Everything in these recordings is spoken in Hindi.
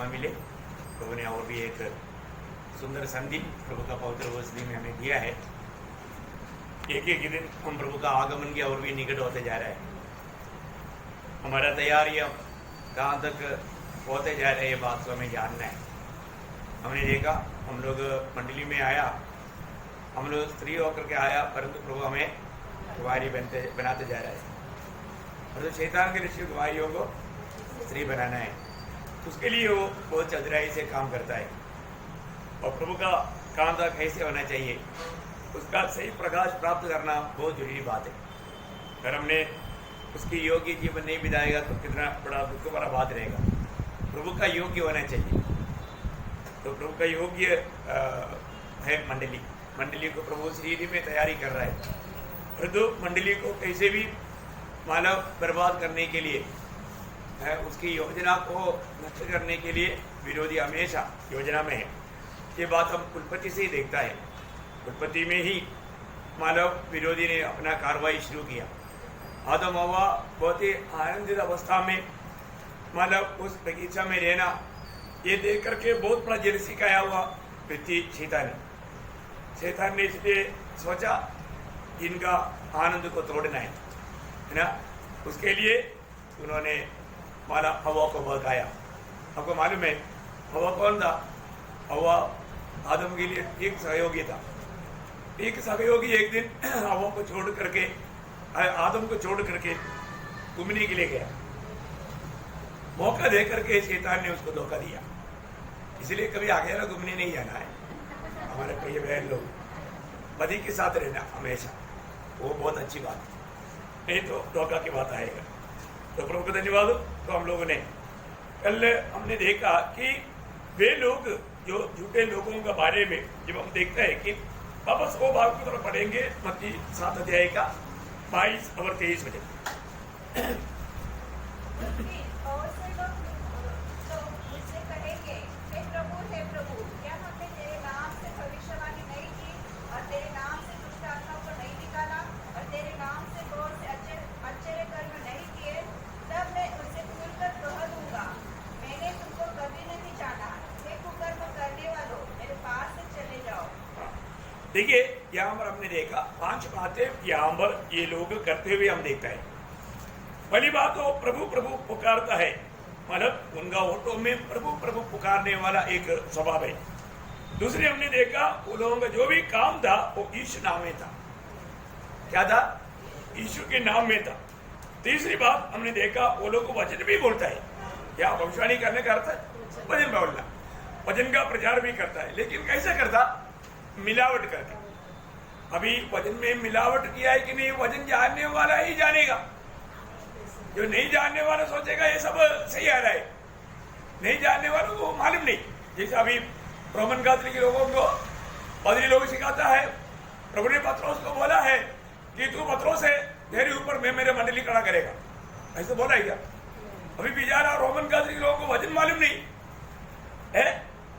आत्मा मिले। प्रभु ने और भी एक सुंदर संधि प्रभु का पवित्र वचन में हमें दिया है। एक एक दिन हम प्रभु का आगमन की और भी निकट होते जा रहा है। हमारा तैयारियां कहाँ तक होते जा रहे हैं, ये बात को हमें जानना है। हमने देखा हम लोग मंडली में आया, हम लोग स्त्री होकर के आया, परंतु प्रभु हमें कुंवारी बनाते जा रहा है। और तो शैतान के ऋषि कुंवारियों को स्त्री बनाना है, उसके लिए वो बहुत चतुराई से काम करता है। और प्रभु का कांता कैसे होना चाहिए, उसका सही प्रकाश प्राप्त करना बहुत जरूरी बात है। अगर हमने उसकी योग्य जीवन नहीं बिताएगा तो कितना बड़ा दुख भरा बात रहेगा। प्रभु का योग्य होना चाहिए। तो प्रभु का योग्य है मंडली को प्रभु श्री में तैयारी कर रहा है। और तो मंडली को कैसे भी मानव बर्बाद करने के लिए, उसकी योजना को नष्ट करने के लिए विरोधी हमेशा योजना में है। ये बात हम उत्पत्ति से ही देखता है। उत्पत्ति में ही मानव विरोधी ने अपना कार्रवाई शुरू किया। आदम हव्वा बहुत ही आनंदित अवस्था में मानव उस बगीचा में रहना, ये देख करके बहुत बड़ा जेल सिखाया हुआ व्यक्ति शैतान ने इसलिए सोचा इनका आनंद को तोड़ना है ना। उसके लिए उन्होंने माला हवा को भड़काया। आपको मालूम है हवा कौन था? हवा आदम के लिए एक सहयोगी था। एक सहयोगी एक दिन हवा को छोड़ करके, आदम को छोड़ करके घूमने के लिए गया। मौका दे करके शैतान ने उसको धोखा दिया। इसलिए कभी आगे ना घूमने नहीं जाना है। हमारे प्रिय बहन लोग, पति के साथ रहना हमेशा, वो बहुत अच्छी बात है, नहीं तो धोखा की बात आएगा। तो प्रभु को धन्यवाद। तो हम लोगों ने कल हमने देखा कि वे लोग जो झूठे लोगों के बारे में जब हम देखते हैं कि वापस वो भाग की तरफ पढ़ेंगे, मत्ती 7 अध्याय का 22 और 23 बजे। देखिए यहाँ पर हमने देखा 5 बातें यहाँ पर ये लोग करते हुए हम देखते हैं। पहली बात तो प्रभु प्रभु पुकारता है, मतलब उनका ओटो में प्रभु प्रभु पुकारने वाला एक स्वभाव है। दूसरी हमने देखा उन लोगों का जो भी काम था वो यीशु नाम में था। क्या था? यीशु के नाम में था। तीसरी बात हमने देखा वो लोग को वचन भी बोलता है। क्या भविष्यवाणी करने का अर्थ है? वचन बोलना, वचन का प्रचार भी करता है। लेकिन कैसे करता? मिलावट करके। अभी वजन में मिलावट किया है कि नहीं, वजन जानने वाला ही जानेगा। जो नहीं जानने वाला सोचेगा ये सब सही आ रहा है, नहीं जानने वालों को मालूम नहीं। जैसे अभी रोमन कैथोलिक लोगों को पादरी लोग सिखाता है, प्रभु ने पत्रोस को बोला है कि तू पत्रोस है, तेरे ऊपर मैं मेरे मंडली खड़ा करेगा। ऐसे बोला है क्या? अभी बेचारा रोमन कैथोलिक लोगों को वजन मालूम नहीं है।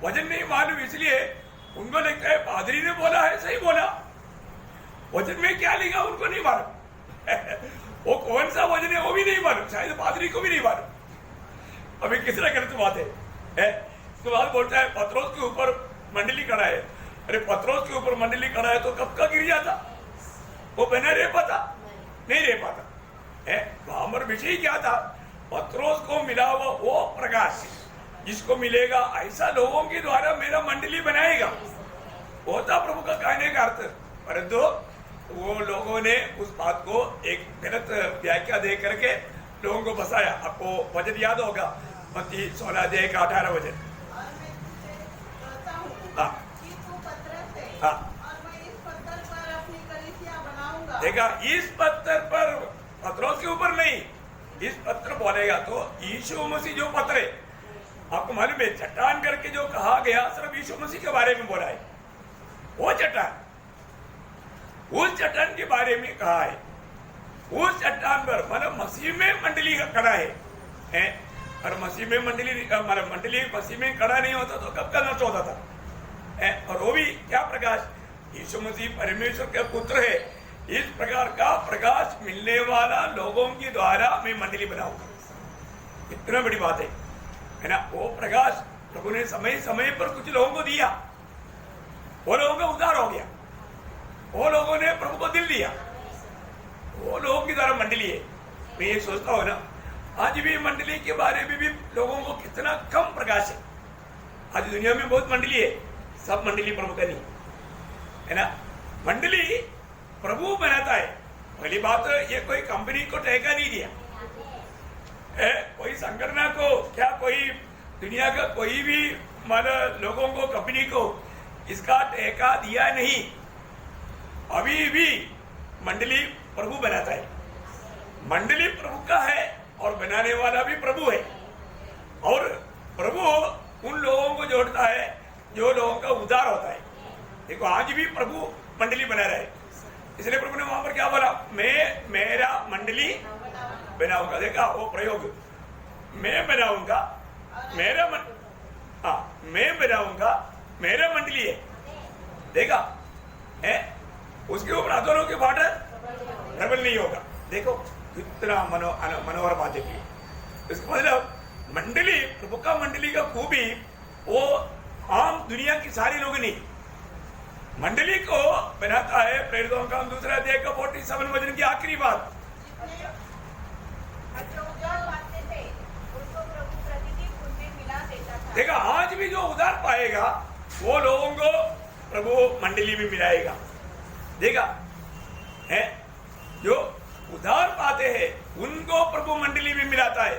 वजन नहीं मालूम इसलिए उनको लगता है पादरी ने बोला है, सही बोला। वजन में क्या लिखा उनको नहीं मालूम। वो कौन सा वजन है वो भी नहीं मालूम, शायद पादरी को भी नहीं मालूम। अभी किस तरह गलत बात है? उसके बाद बोलता है पत्रोस के ऊपर मंडली खड़ा है। अरे पत्रोस के ऊपर मंडली खड़ा है तो कब का गिर जाता? वो बना रह पाता? नहीं रह पाता। वहां पर विषय क्या था? पत्रोस को मिला हुआ वो प्रकाश जिसको मिलेगा ऐसा लोगों के द्वारा मेरा मंडली बनाएगा, वो था प्रभु का कहने का अर्थ। परंतु वो लोगों ने उस बात को एक गलत व्याख्या दे करके लोगों को बसाया। आपको वचन याद होगा, मत्ती 16 अध्याय का 18 वचन। देखा, इस पत्थर पर, पत्रोस के ऊपर नहीं, इस पत्थर बोलेगा तो यीशु मसीह जो पत्थर है, आपको मालूम है चट्टान करके जो कहा गया सिर्फ यीशु मसीह के बारे में बोला है। वो चट्टान, उस चट्टान के बारे में कहा है। उस चट्टान पर मतलब मसीह में मंडली खड़ा है। और मसीह में मंडली मतलब मंडली मसीह में खड़ा नहीं होता तो कब का नष्ट होता था। और वो भी क्या प्रकाश? यीशु मसीह परमेश्वर के पुत्र है। इस प्रकार का प्रकाश मिलने वाला लोगों के द्वारा मैं मंडली बनाऊंगा। इतना बड़ी बात है ना। वो प्रकाश प्रभु ने समय समय पर कुछ लोगों को दिया, वो लोगों का उद्धार हो गया, वो लोगों ने प्रभु को दिल दिया, वो लोगों की तरह मंडली है। मैं ये सोचता हूँ ना, आज भी मंडली के बारे में भी लोगों को कितना कम प्रकाश है। आज दुनिया में बहुत मंडली है, सब मंडली प्रभु का नहीं है ना। मंडली प्रभु बनाता है। पहली बात, ये कोई कंपनी को ठेका नहीं दिया, कोई संगठन को, क्या कोई दुनिया का कोई भी मतलब लोगों को, कंपनी को इसका ठेका दिया नहीं। अभी भी मंडली प्रभु बनाता है, मंडली प्रभु का है और बनाने वाला भी प्रभु है। और प्रभु उन लोगों को जोड़ता है जो लोगों का उद्धार होता है। देखो आज भी प्रभु मंडली बना रहा है, इसलिए प्रभु ने वहां पर क्या बोला, मैं मेरा मंडली बनाऊंगा। देखा वो प्रयोग, मैं बनाऊंगा मेरा मैं बनाऊंगा मेरा मंडली है। देखा है, उसके ऊपर अधरों के बॉर्डर प्रबल नहीं होगा। देखो कितना मनोहर बात है। इसका मतलब मंडली, प्रभु का मंडली का खूबी वो आम दुनिया की सारी लोग नहीं, मंडली को बनाता है। प्रेरितों का 2 अध्याय का 47 वचन की आखिरी बात, देखा आज भी जो उद्धार पाएगा वो लोगों को प्रभु मंडली में मिलाएगा। देखा है, जो उद्धार पाते हैं उनको प्रभु मंडली में मिलाता है।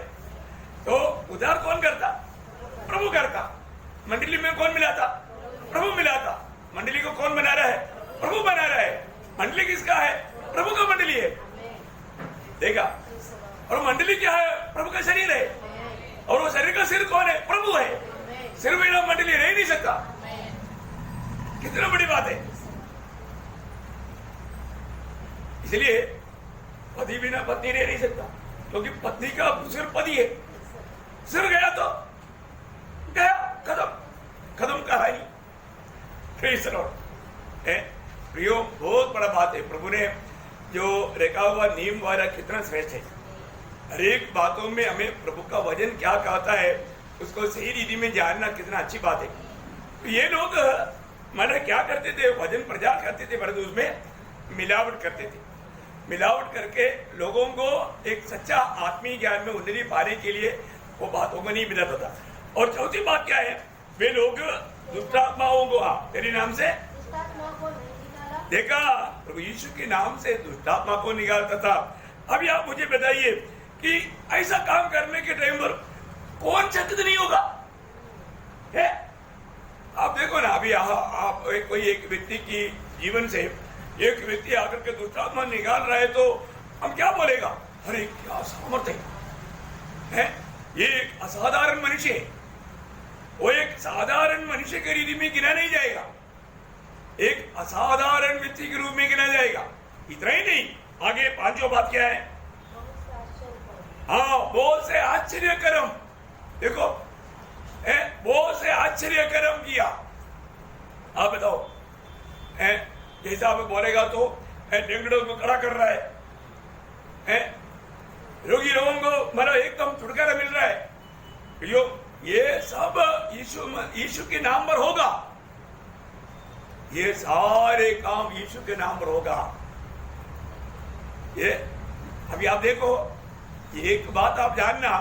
तो उद्धार कौन करता? प्रभु करता। मंडली में कौन मिलाता? प्रभु मिलाता। मंडली को कौन बना रहा है? प्रभु बना रहा है। मंडली किसका है? प्रभु का मंडली है। देखा, और मंडली क्या है? प्रभु का शरीर है। और वो शरीर का सिर कौन है? प्रभु है। सिर बिना मंडली रह नहीं सकता। कितना बड़ी बात है। इसलिए पति बिना पत्नी रह नहीं सकता, क्योंकि पत्नी का सिर पति है। सिर गया तो गया, खत्म कहानी। प्रियो, बहुत बड़ा बात है। प्रभु ने जो रेखा हुआ नियम वाला कितना श्रेष्ठ है। हर एक बातों में हमें प्रभु का वचन क्या कहता है उसको सही रीति में जानना कितना अच्छी बात है। तो ये लोग माने क्या करते थे? वचन प्रचार करते थे, परंतु उसमें मिलावट करते थे। मिलावट करके लोगों को एक सच्चा आत्मीय ज्ञान में उन्नति पाने के लिए वो बातों को नहीं मिलाता था। और चौथी बात क्या है? वे लोग दुष्टात्माओं को, तेरे नाम से देखा, प्रभु यीशु के नाम से दुष्टात्मा को निकालता था। अभी आप मुझे बताइए कि ऐसा काम करने के टाइम पर कौन चकित नहीं होगा? है? आप देखो ना, अभी आप कोई एक व्यक्ति की जीवन से एक व्यक्ति आकर के दुष्टात्मा निकाल रहा है तो हम क्या बोलेगा? अरे क्या सामर्थ्य है, ये एक असाधारण मनुष्य है। वो एक साधारण मनुष्य के रीति में गिना नहीं जाएगा, एक असाधारण व्यक्ति के रूप में गिना जाएगा। इतना ही नहीं, आगे पांचों बात क्या है? हाँ, बहुत से आश्चर्य कर्म। देखो, बहुत से आश्चर्य कर्म किया। आप बताओ, जैसा आप बोलेगा तो डेंगड़ों को खड़ा कर रहा है, रोगी लोगों को मतलब एकदम छुटकारा मिल रहा है। ये सब यीशु के नाम पर होगा। ये सारे काम यीशु के नाम पर होगा। ये अभी आप देखो, एक बात आप जानना,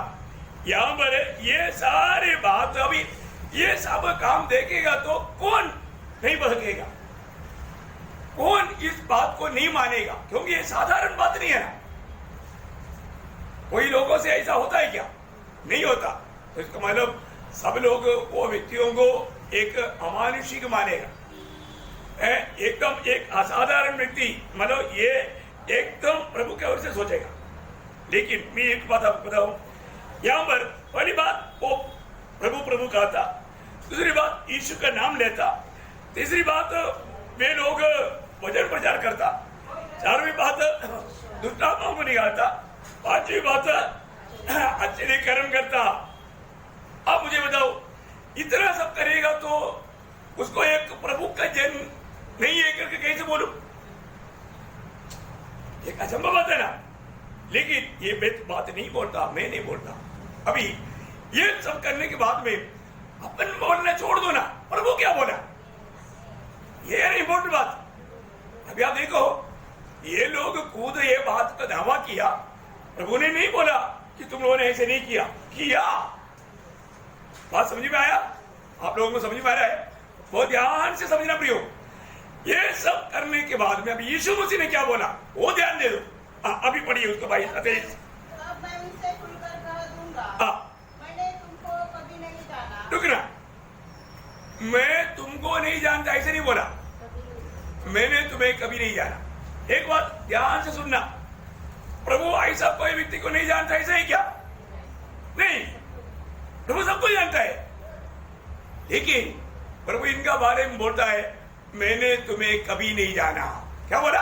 यहाँ पर ये सारे बात, अभी ये सब काम देखेगा तो कौन नहीं बहकेगा? कौन इस बात को नहीं मानेगा? क्योंकि ये साधारण बात नहीं है ना। कोई लोगों से ऐसा होता है क्या? नहीं होता। तो इसका मतलब सब लोग वो व्यक्तियों को एक अमानुषिक मानेगा, एकदम एक असाधारण व्यक्ति, मतलब ये एकदम प्रभु की ओर से सोचेगा। लेकिन मैं एक बात आपको बताऊं, यहाँ पर पहली बात वो प्रभु प्रभु कहता, दूसरी बात यीशु का नाम लेता, तीसरी बात वे लोग वचन प्रचार करता, चारवीं बात दुष्टात्माओं को निकालता, पांचवी बात आश्चर्य कर्म करता। अब मुझे बताओ, इतना सब करेगा तो उसको एक प्रभु का जन्म नहीं है करके कैसे बोलूं? एक असंभव बात है ना। लेकिन ये बात नहीं बोलता, मैं नहीं बोलता। अभी ये सब करने के बाद में अपन बोलना छोड़ दो ना, प्रभु क्या बोला, ये है इंपॉर्टेंट बात। अभी आप देखो, ये लोग खुद ये बात का दावा किया, प्रभु ने नहीं बोला कि तुम लोगों ने ऐसे नहीं किया, किया। बात समझ में आया? आप लोगों को समझ में आ रहा है? बहुत ध्यान से समझना प्रियो। ये सब करने के बाद में अभी यीशु मसीह ने क्या बोला वो ध्यान दे दो। अभी पढ़िए उसको भाई। अब मैं उनसे खुलकर कह दूंगा, मैंने तुमको कभी नहीं जाना। रुकना, मैं तुमको नहीं जानता ऐसे नहीं बोला, मैंने तुम्हें कभी नहीं जाना। एक बात ध्यान से सुनना, प्रभु ऐसा कोई व्यक्ति को नहीं जानता ऐसा है क्या? नहीं, प्रभु सबको जानता है, लेकिन प्रभु इनका बारे में बोलता है मैंने तुम्हें कभी नहीं जाना। क्या बोला?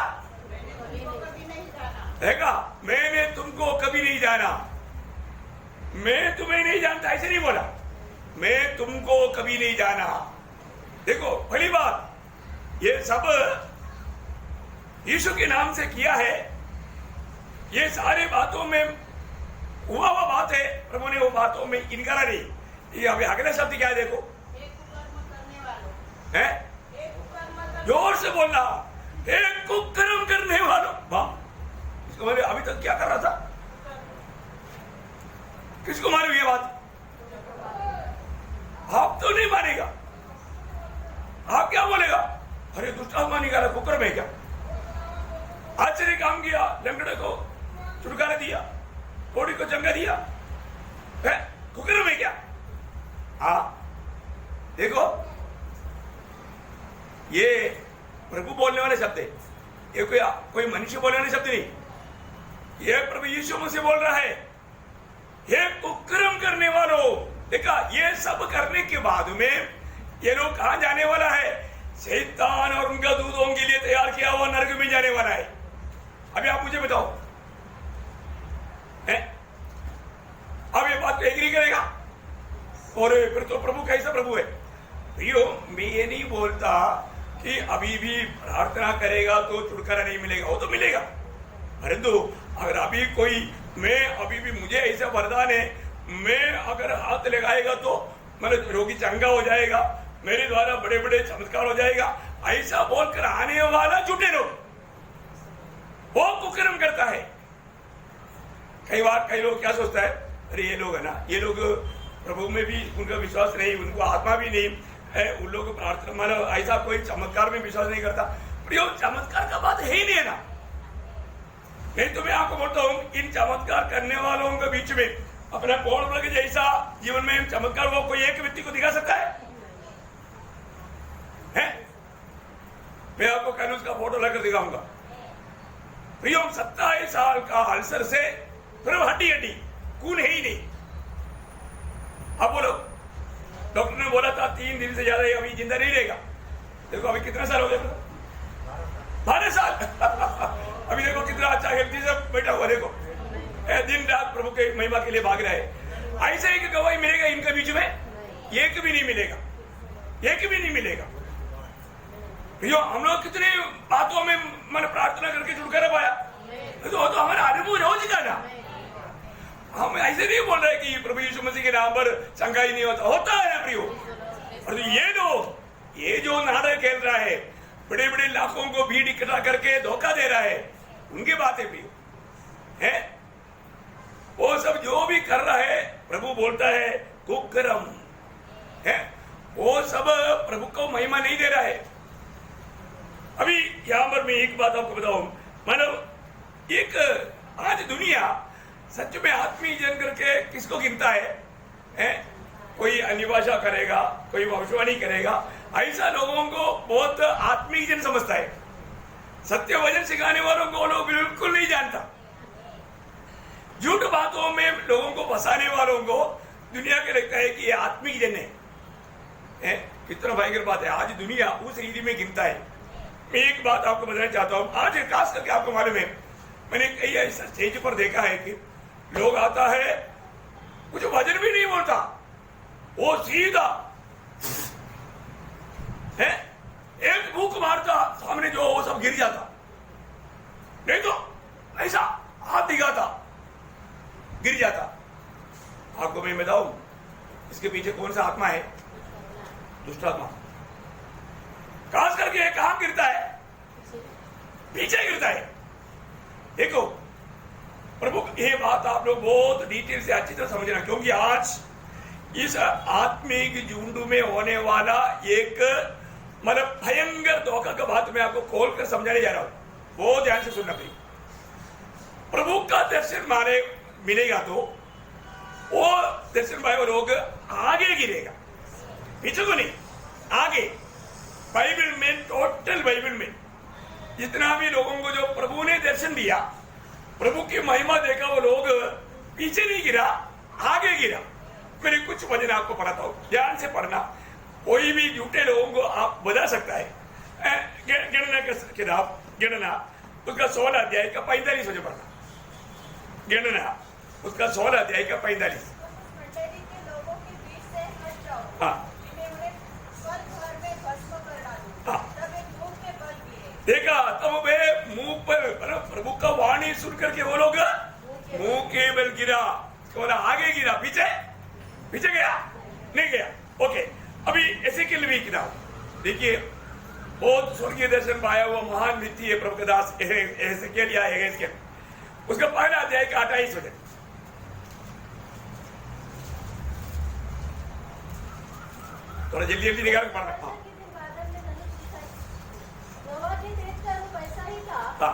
देखा, मैंने तुमको कभी नहीं जाना, मैं तुम्हें नहीं जानता ऐसे नहीं बोला, मैं तुमको कभी नहीं जाना। देखो पहली बात, ये सब यीशु के नाम से किया है, ये सारे बातों में हुआ बात है, प्रभु ने वो बातों में इनकारा नहीं। ये अभी अगला शब्द क्या है देखो, है जोर से बोलना, एक कुकर्म करने वालों। वाह, इसको मैंने अभी तक क्या कर रहा था, किसको मालूम ये बात? आप तो नहीं मानेगा, आप क्या बोलेगा? अरे दुष्ट आत्मा निकाला, कुकर्म है क्या? आश्चर्य काम किया, लंगड़े को छुटकारा दिया, कोड़ी को चंगा दिया, है कुकर्म है क्या? हाँ देखो, ये प्रभु बोलने वाले शब्द है, ये कोई मनुष्य बोलने वाले शब्द नहीं, ये प्रभु यीशु मसीह बोल रहा है। ये कुकर्म करने वालों, देखा ये सब करने के बाद में ये लोग कहां जाने वाला है? शैतान और उनका दूतों के लिए तैयार किया हुआ नरक में जाने वाला है। अभी आप मुझे बताओ, है? अब ये बात को एग्री करेगा? और फिर तो प्रभु कैसा प्रभु है? भैया मैं ये नहीं बोलता कि अभी भी प्रार्थना करेगा तो छुटकारा नहीं मिलेगा, वो तो मिलेगा, परंतु अगर अभी कोई, मैं अभी भी मुझे ऐसा वरदान है, मैं अगर हाथ लगाएगा तो मतलब रोगी चंगा हो जाएगा, मेरे द्वारा बड़े बड़े चमत्कार हो जाएगा, ऐसा बोलकर आने वाला झूठे लोग, वो कुकर्म करता है। कई बार कई लोग क्या सोचता है, अरे ये लोग है ना, ये लोग प्रभु में भी उनका विश्वास नहीं, उनको आत्मा भी नहीं है, उन लोग प्रार्थना मतलब ऐसा कोई चमत्कार में विश्वास नहीं करता। चमत्कार का बात है ही नहीं है ना। नहीं तो मैं आपको बोलता हूँ, इन चमत्कार करने वालों के बीच में अपना पौड़ के जैसा जीवन में चमत्कार वो कोई एक व्यक्ति को दिखा सकता है? मैं आपको कल उसका फोटो लेकर दिखाऊंगा। प्रियो 27 साल का अल्सर से फिर हड्डी हड्डी, खून है ही नहीं। अब बोलो, डॉक्टर ने बोला था 3 दिन से ज्यादा अभी जिंदा नहीं रहेगा। देखो अभी कितना साल हो गया? 12 साल। अभी देखो कितना अच्छा हेल्थी से बैठा हुआ, देखो दिन रात प्रभु के महिमा के लिए भाग रहा है। ऐसे ही गवाही मिलेगा इनके बीच में? एक भी नहीं मिलेगा, एक भी नहीं मिलेगा। भैया हम लोग कितने बातों में मन प्रार्थना करके छुटकारा पाया, तो हमारा अनुभव रोज का ना। हम ऐसे नहीं बोल रहे कि प्रभु यीशु मसीह के नाम पर चंगा ही नहीं होता है ना प्रियो। और ये लोग, ये जो नाटक खेल रहा है, बड़े बड़े लाखों को भीड़ इकट्ठा करके धोखा दे रहा है, उनकी बातें प्रियो है। वो सब जो भी कर रहा है, प्रभु बोलता है कुकर्म है, वो सब प्रभु को महिमा नहीं दे रहा है। अभी यहां पर मैं एक बात आपको बताऊं, मानो एक आज दुनिया सच में आत्मीय जन करके किसको गिनता है? कोई अन्य भाषा करेगा, कोई भविष्यवाणी करेगा, ऐसा लोगों को बहुत आत्मीय जन समझता है। सत्य वचन सिखाने वालों को लोग बिल्कुल नहीं जानता। झूठ बातों में लोगों को फंसाने वालों को दुनिया के लगता है कि ये आत्मिक जन है। कितना भयंकर बात है, आज दुनिया उस रीति में गिनता है। मैं एक बात आपको बताना चाहता हूं, आज खास करके आपको मालूम है, मैंने कई ऐसा स्टेज पर देखा है कि लोग आता है, कुछ वजन भी नहीं बोलता, वो सीधा है, एक भूख मारता, सामने जो वो सब गिर जाता, नहीं तो ऐसा हाथ दिखाता, गिर जाता। आपको मैं बताऊं इसके पीछे कौन सा आत्मा है? दुष्टात्मा खास करके कहां गिरता है? पीछे गिरता है। देखो प्रभु, ये बात आप लोग बहुत डिटेल से अच्छी तरह समझना, क्योंकि आज इस आत्मिक झुंड में होने वाला एक मतलब भयंकर धोखा का बात मैं आपको खोल कर समझाने जा रहा हूं। बहुत ध्यान से सुनना भाई। प्रभु का दर्शन माने मिलेगा तो वो दर्शन पाए वो लोग आगे गिरेगा, पीछे को नहीं, आगे। बाइबल में, टोटल बाइबल में जितना भी लोगों को जो प्रभु ने दर्शन दिया, प्रभु की महिमा देखा, वो लोग पीछे नहीं गिरा, आगे गिरा। मैंने कुछ वचन आपको पढ़ाता हूं, ध्यान से पढ़ना। कोई भी झूठे लोगों को आप बता सकता है। गणना का किताब, गणना उसका 16 अध्याय का 45 वचन पढ़ना। गणना उसका 16 अध्याय का 45। मंडली के लोगों के बीच से हट जाओ, हाँ। जिन्हें उन्हें स्वर्ग भर में भस्म कर डालूं। हाँ। तब एक मुंह के बल गिरे। देखा, तब वे मुंह पर प्रभु का वाणी सुन करके वो लोग मुंह के बल गिरा। बोला आगे गिरा, पीछे पीछे गया नहीं गया। ओके, अभी ऐसे के लिए किताब देखिए, बहुत स्वर्गीय दर्शन पाया हुआ महान व्यक्ति है प्रभु का दास एहेजकेल या एहेजकेल, उसका पहला अध्याय का 28 वचन। थोड़ा जल्दी जल्दी निकाल के पढ़ना। हाँ। हाँ।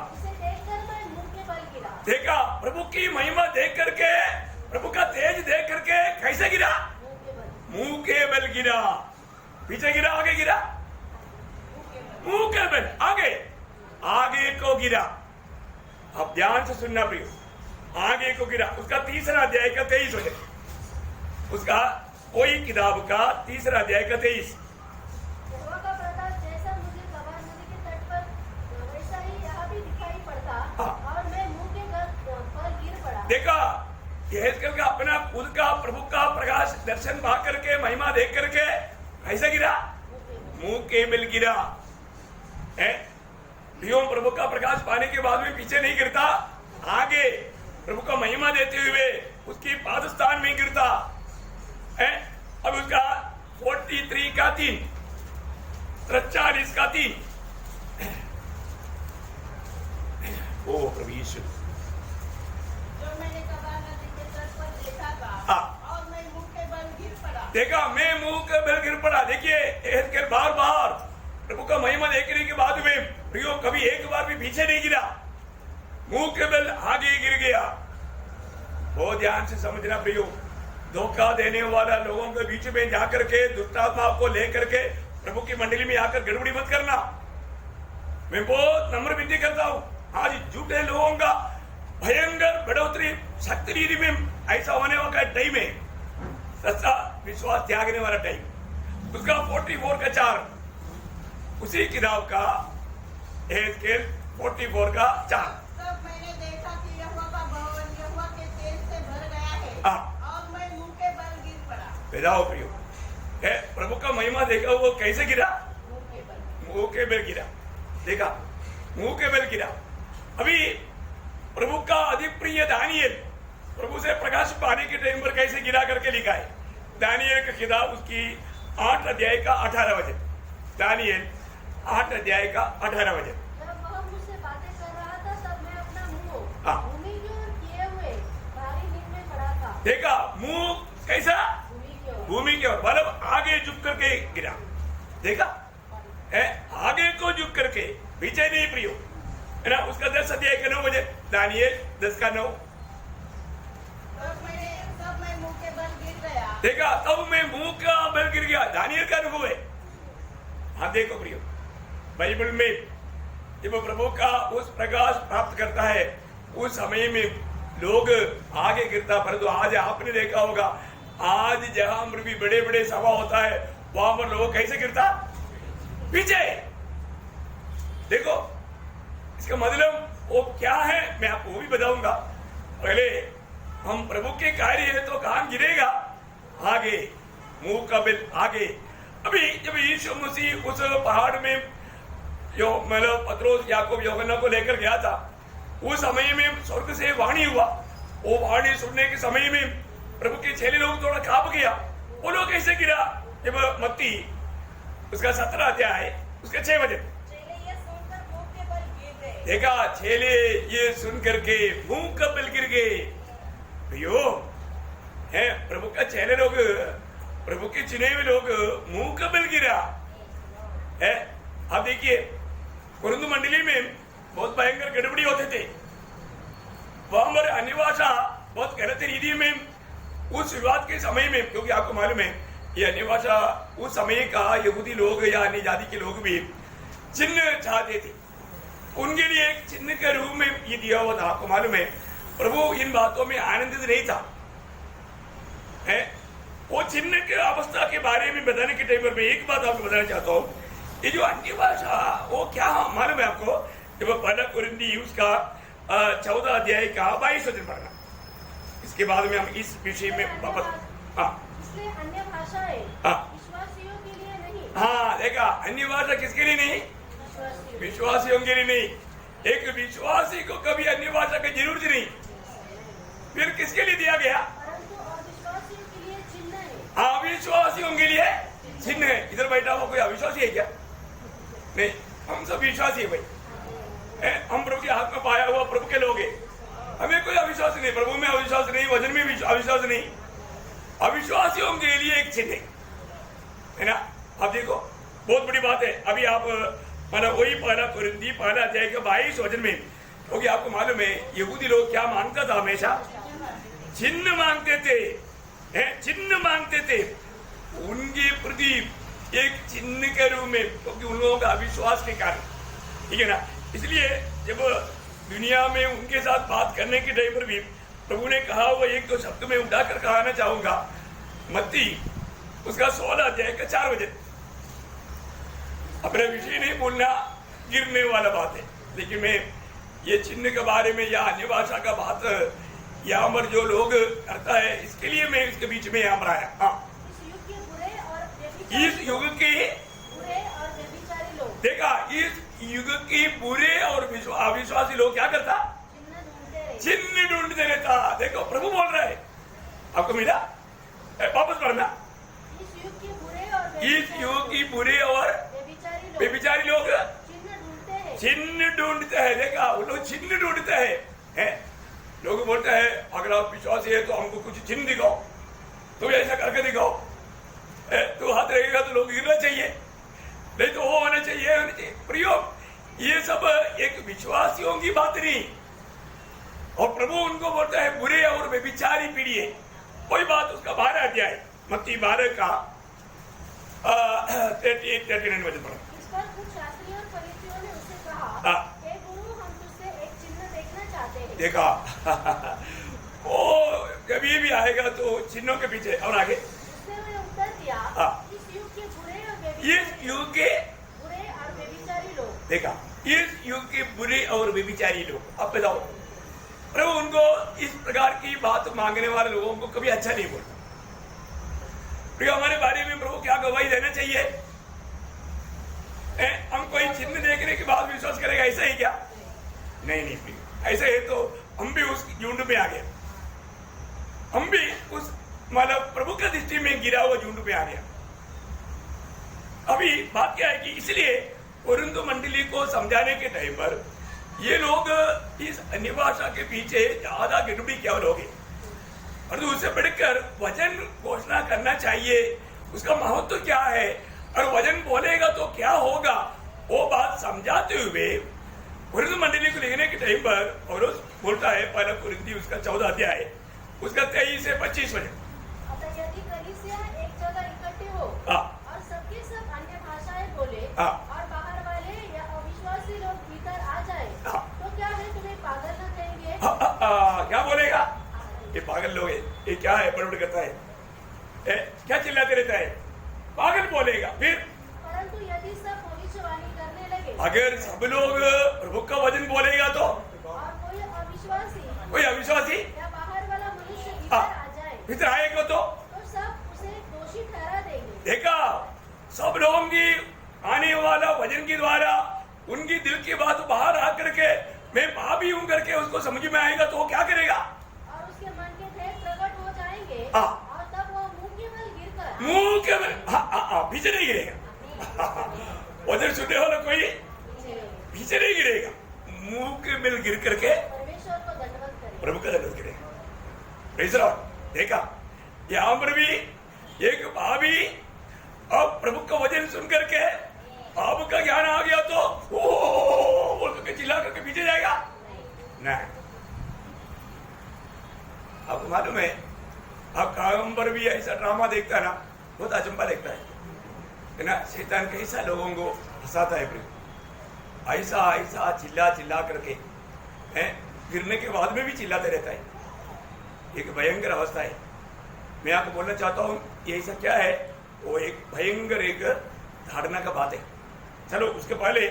देखा, प्रभु की महिमा देख करके, प्रभु का तेज देख करके कैसे गिरा? मुंह के बल गिरा। पीछे गिरा, आगे गिरा? मुंह के बल, आगे आगे को गिरा। अब ध्यान से सुनना प्रियो, आगे को गिरा। उसका 3 अध्याय का 23 वचन, उसका कोई किताब का 3 अध्याय का 23। जैसा मुझे कबार नदी के तट पर वैसा ही यहाँ भी दिखाई पड़ता। हाँ। और मैं मुंह के पर गिर पड़ा। देखा, यहेजकेल का अपना खुद का प्रभु का प्रकाश दर्शन पा करके, महिमा देख करके कैसे गिरा? मुंह के बल गिरा है। प्रभु का प्रकाश पाने के बाद में पीछे नहीं गिरता, आगे प्रभु का महिमा देते हुए उसकी पादस्थान में गिरता है। अब उसका 43 का 3, 43 का 3। ओ प्रभु यीशु, जो मैंने कबार नदी के तट पर देखा था। हाँ। और मैं मुंह के बल गिर पड़ा। देखा, मैं मुंह के बल गिर पड़ा। देखिए, एहेजकेल बार बार प्रभु का महिमा देखने के बाद में प्रियो कभी एक बार भी पीछे नहीं गिरा, मुंह के बल आगे गिर गया। बहुत ध्यान से समझना प्रियो, धोखा देने वाला लोगों के बीच में जाकर के दुष्टात्मा को लेकर के प्रभु की मंडली में आकर गड़बड़ी मत करना। मैं बहुत नम्र विनती करता हूं, आज झूठे लोगों का भयंकर बढ़ोतरी शक्ति रीति में ऐसा होने वाला टाइम है, सच्चा विश्वास त्यागने वाला टाइम। उसका 44 का 4, उसी किताब का एहेजकेल 44 का 4। तब मैंने देखा कि यहोवा का भवन यहोवा के तेज से भर गया है। हाँ। और मैं मुंह के बल गिर पड़ा। भेजाओ प्रियो, प्रभु का महिमा देखा, वो कैसे गिरा? मुंह के बल। मुंह के बल गिरा। देखा, मुंह के बल गिरा। अभी प्रभु का अधिप्रिय दानियल प्रभु से प्रकाश पाने के टाइम पर कैसे गिरा करके लिखा है। दानियल का किताब उसकी 8 अध्याय का 18 वचन। दानियल 8 अध्याय का 18 वचन। जब वह मुझसे बातें कर रहा था, तब मैं अपना मुंह हाँ। भूमि की ओर किए हुए भारी नींद में पड़ा था। देखा, मुंह कैसा? भूमि की ओर। भूमि की ओर, मतलब आगे झुक करके गिरा। देखा, आगे को झुक करके, पीछे नहीं प्रियो, है ना। उसका 10 अध्याय का 9 वचन, दानियल 10 का 9। तब मैं मुंह के बल गिर गया। देखा, तब मैं मुंह का बल गिर गया। दानियल का अनुभव है। हाँ देखो प्रियो, बाइबल में जब प्रभु का उस प्रकाश प्राप्त करता है, उस समय में लोग आगे गिरता। परंतु आज आपने देखा होगा, आज जहां पर भी बड़े बड़े सभा होता है, वहां पर लोग कैसे गिरता? पीछे। देखो, इसका मतलब वो क्या है मैं आपको वो भी बताऊंगा। पहले हम प्रभु के कार्य है तो कहां गिरेगा? आगे, मुंह का बल आगे। अभी जब यीशु मसीह उस पहाड़ में जो मतलब पतरोस याकूब यूहन्ना को लेकर गया था, उस समय में स्वर्ग से वाणी हुआ। वो वाणी सुनने के समय में प्रभु के चेले लोग थोड़ा कांप गया। वो लोग कैसे गिरा? जब मत्ती उसका 17 अध्याय उसका 6 वचन। चेले ये सुनकर मुंह के बल गिर गए। देखा, चेले ये सुन करके मुंह का बल गिर गए। भैयो है प्रभु का चेले लोग, प्रभु के चुने हुए लोग मुंह का बल गिरा है। आप देखिए कुरुंद मंडली में बहुत भयंकर गड़बड़ी होते थे। वहां पर अन्य भाषा बहुत गलत रीति में उस विवाद के समय में, क्योंकि आपको मालूम है ये अन्य भाषा उस समय का यहूदी लोग या अन्य जाति के लोग भी चिन्ह चाहते थे। उनके लिए एक चिन्ह के रूप में ये दिया हुआ था। आपको मालूम है प्रभु इन बातों में आनंदित नहीं था है। वो चिन्ह के अवस्था के बारे में बताने के टाइम पर मैं एक बात आपको बताना चाहता हूँ। ये जो अन्य भाषा वो क्या मालूम है आपको? जब पहला कुरिन्थी उसका 14 अध्याय का 22 वचन पढ़ना। इसके बाद में हम इस विषय में वापस इसलिए अन्य भाषाएं विश्वासियों के लिए नहीं। हाँ देखा, अन्य भाषा किसके लिए नहीं? विश्वासियों के लिए नहीं। एक विश्वासी को कभी अन्य भाषा की जरूरत नहीं। फिर किसके लिए दिया गया? परंतु अविश्वासियों के लिए चिन्ह है। हाँ, विश्वासियों के लिए चिन्ह है। इधर बैठा हुआ कोई अविश्वासी है क्या? नहीं, हम सब विश्वासी है भाई। हम प्रभु के हाथ में पाया हुआ प्रभु के लोग हैं। हमें कोई अविश्वास नहीं, प्रभु में अविश्वास नहीं, वचन में अविश्वास नहीं। अविश्वासियों के लिए एक चिन्ह है ना। आप देखो बहुत बड़ी बात है। अभी आप मतलब वही पहला कुरिन्थी पहला अध्याय के 22 वचन में, क्योंकि आपको मालूम है यहूदी लोग क्या मांगता था? हमेशा चिन्ह मांगते थे, चिन्ह मांगते थे। उनके प्रति एक चिन्ह के रूप में, क्योंकि उन लोगों का अविश्वास के कारण, ठीक है ना। इसलिए जब दुनिया में उनके साथ बात करने के टाइम पर भी प्रभु ने कहा हुआ एक दो शब्द में उठाकर कहना चाहूंगा। मत्ती उसका 16 अध्याय का 4 वचन। अपने विषय नहीं बोलना गिरने वाला बात है, लेकिन मैं ये चिन्ह के बारे में या अन्य भाषा का बात यहाँ पर जो लोग करता है इसके लिए मैं इसके बीच में यहाँ पर आया। हाँ, इस युग के बुरे और व्यभिचारी लोग, देखा, इस युग के बुरे और अविश्वासी लोग क्या करता? चिन्ह ढूंढते रहता। देखो प्रभु बोल रहा है, आपको मिला? वापस पढ़ना। इस युग के बुरे और व्यभिचारी लोग चिन्ह ढूंढते चिन्ह ढूंढते हैं। हैं। देखा, वो लोग चिन्ह ढूंढते हैं। लोग बोलते हैं अगर आप विश्वासी है तो हमको कुछ चिन्ह दिखाओ, तो ऐसा करके दिखाओ। तो हाथ रहेगा तो लोग गिरना चाहिए, नहीं तो वो होना चाहिए, होना चाहिए। प्रयोग ये सब एक विश्वासियों की बात नहीं। और प्रभु उनको बोलता है बुरे और व्यभिचारी पीढ़ी है। कोई बात उसका 12 अध्याय मत्ती 12 का 38-39 वचन पढ़ो। इस पर कुछ शास्त्रियों और फरीसियों ने उससे कहा, हे गुरु, हम तुझसे एक चिन्ह देखना चाहते हैं। देखा वो कभी भी आएगा तो चिन्हों के पीछे। और आगे उसने उन्हें उत्तर दिया, इस युग के बुरे और व्यभिचारी लोग। देखा, इस युग के बुरे और व्यभिचारी लोग। अब बताओ, प्रभु उनको इस प्रकार की बात मांगने वाले लोगों को कभी अच्छा नहीं बोलता। हमारे बारे में प्रभु क्या गवाही देना चाहिए? हम कोई चिन्ह देखने के बाद विश्वास करेगा, ऐसा ही क्या? नहीं, ऐसा है तो हम भी उस झुंड में आ गए। हम भी उस मतलब प्रभु का दृष्टि में गिरा हुआ झुंड में आ गया। अभी बात क्या है कि इसलिए कुरिन्थ मंडली को समझाने के टाइम पर ये लोग इस अन्य भाषा के पीछे ज्यादा गिरबी क्या लोग हैं। और उससे बढ़कर वचन घोषणा करना चाहिए, उसका महत्व क्या है और वचन बोलेगा तो क्या होगा, वो बात समझाते हुए कुरिन्थ मंडली को लिखने के टाइम पर पौलुस बोलता है पहला कुरिन्थी उसका 14 अध्याय उसका 23 से 25 वचन। यदि कलीसिया एक जगह इकट्ठे हो और सबके सब अन्य भाषाएं बोले और बाहर वाले या अविश्वासी लोग भीतर आ जाए, तो क्या है तुम्हें पागल न कहेंगे? क्या बोलेगा? ये पागल लोग है, ये क्या है, बड़बड़ करता है, क्या चिल्लाते रहता है, पागल बोलेगा। फिर परंतु यदि सब भविष्यवाणी करने लगे, अगर सब लोग प्रभु का वचन बोलेगा तो, और कोई अविश्वासी या बाहर वाला मनुष्य भीतर आ जाए, भीतर आएगा तो सब उसे दोषी ठहरा देंगे। देखा, सब लोगों की आने वाला वचन के द्वारा उनकी दिल की बात बाहर आकर के मैं पापी हूं करके उसको समझ में आएगा तो वो क्या करेगा? और उसके मन के भेद प्रकट हो जाएंगे, और तब वो मुंह के बल गिरकर पीछे नहीं गिरेगा। वजन सुनने वाला कोई पीछे नहीं। पीछे नहीं गिरेगा, मुंह के बिल गिर करके परमेश्वर को दंडवत करें। प्रभु का दंडवत गिरेगा। Praise the Lord। देखा यहां पर भी एक भाभी अब प्रभु का वचन सुन करके बाबू का ज्ञान आ गया तो ओ बोल करके चिल्ला करके पीछे जाएगा नहीं। आपको मालूम है, आप काम पर भी ऐसा ड्रामा देखता है ना, बहुत अचंबा लगता है ना। शैतान कैसा लोगों को फंसाता है प्रभु, ऐसा ऐसा चिल्ला चिल्ला करके हैं, गिरने के बाद में भी चिल्लाते रहता है। एक भयंकर अवस्था है। मैं आपको बोलना चाहता हूँ ये ऐसा क्या है, वो एक भयंकर एक धारणा का बात है। चलो उसके पहले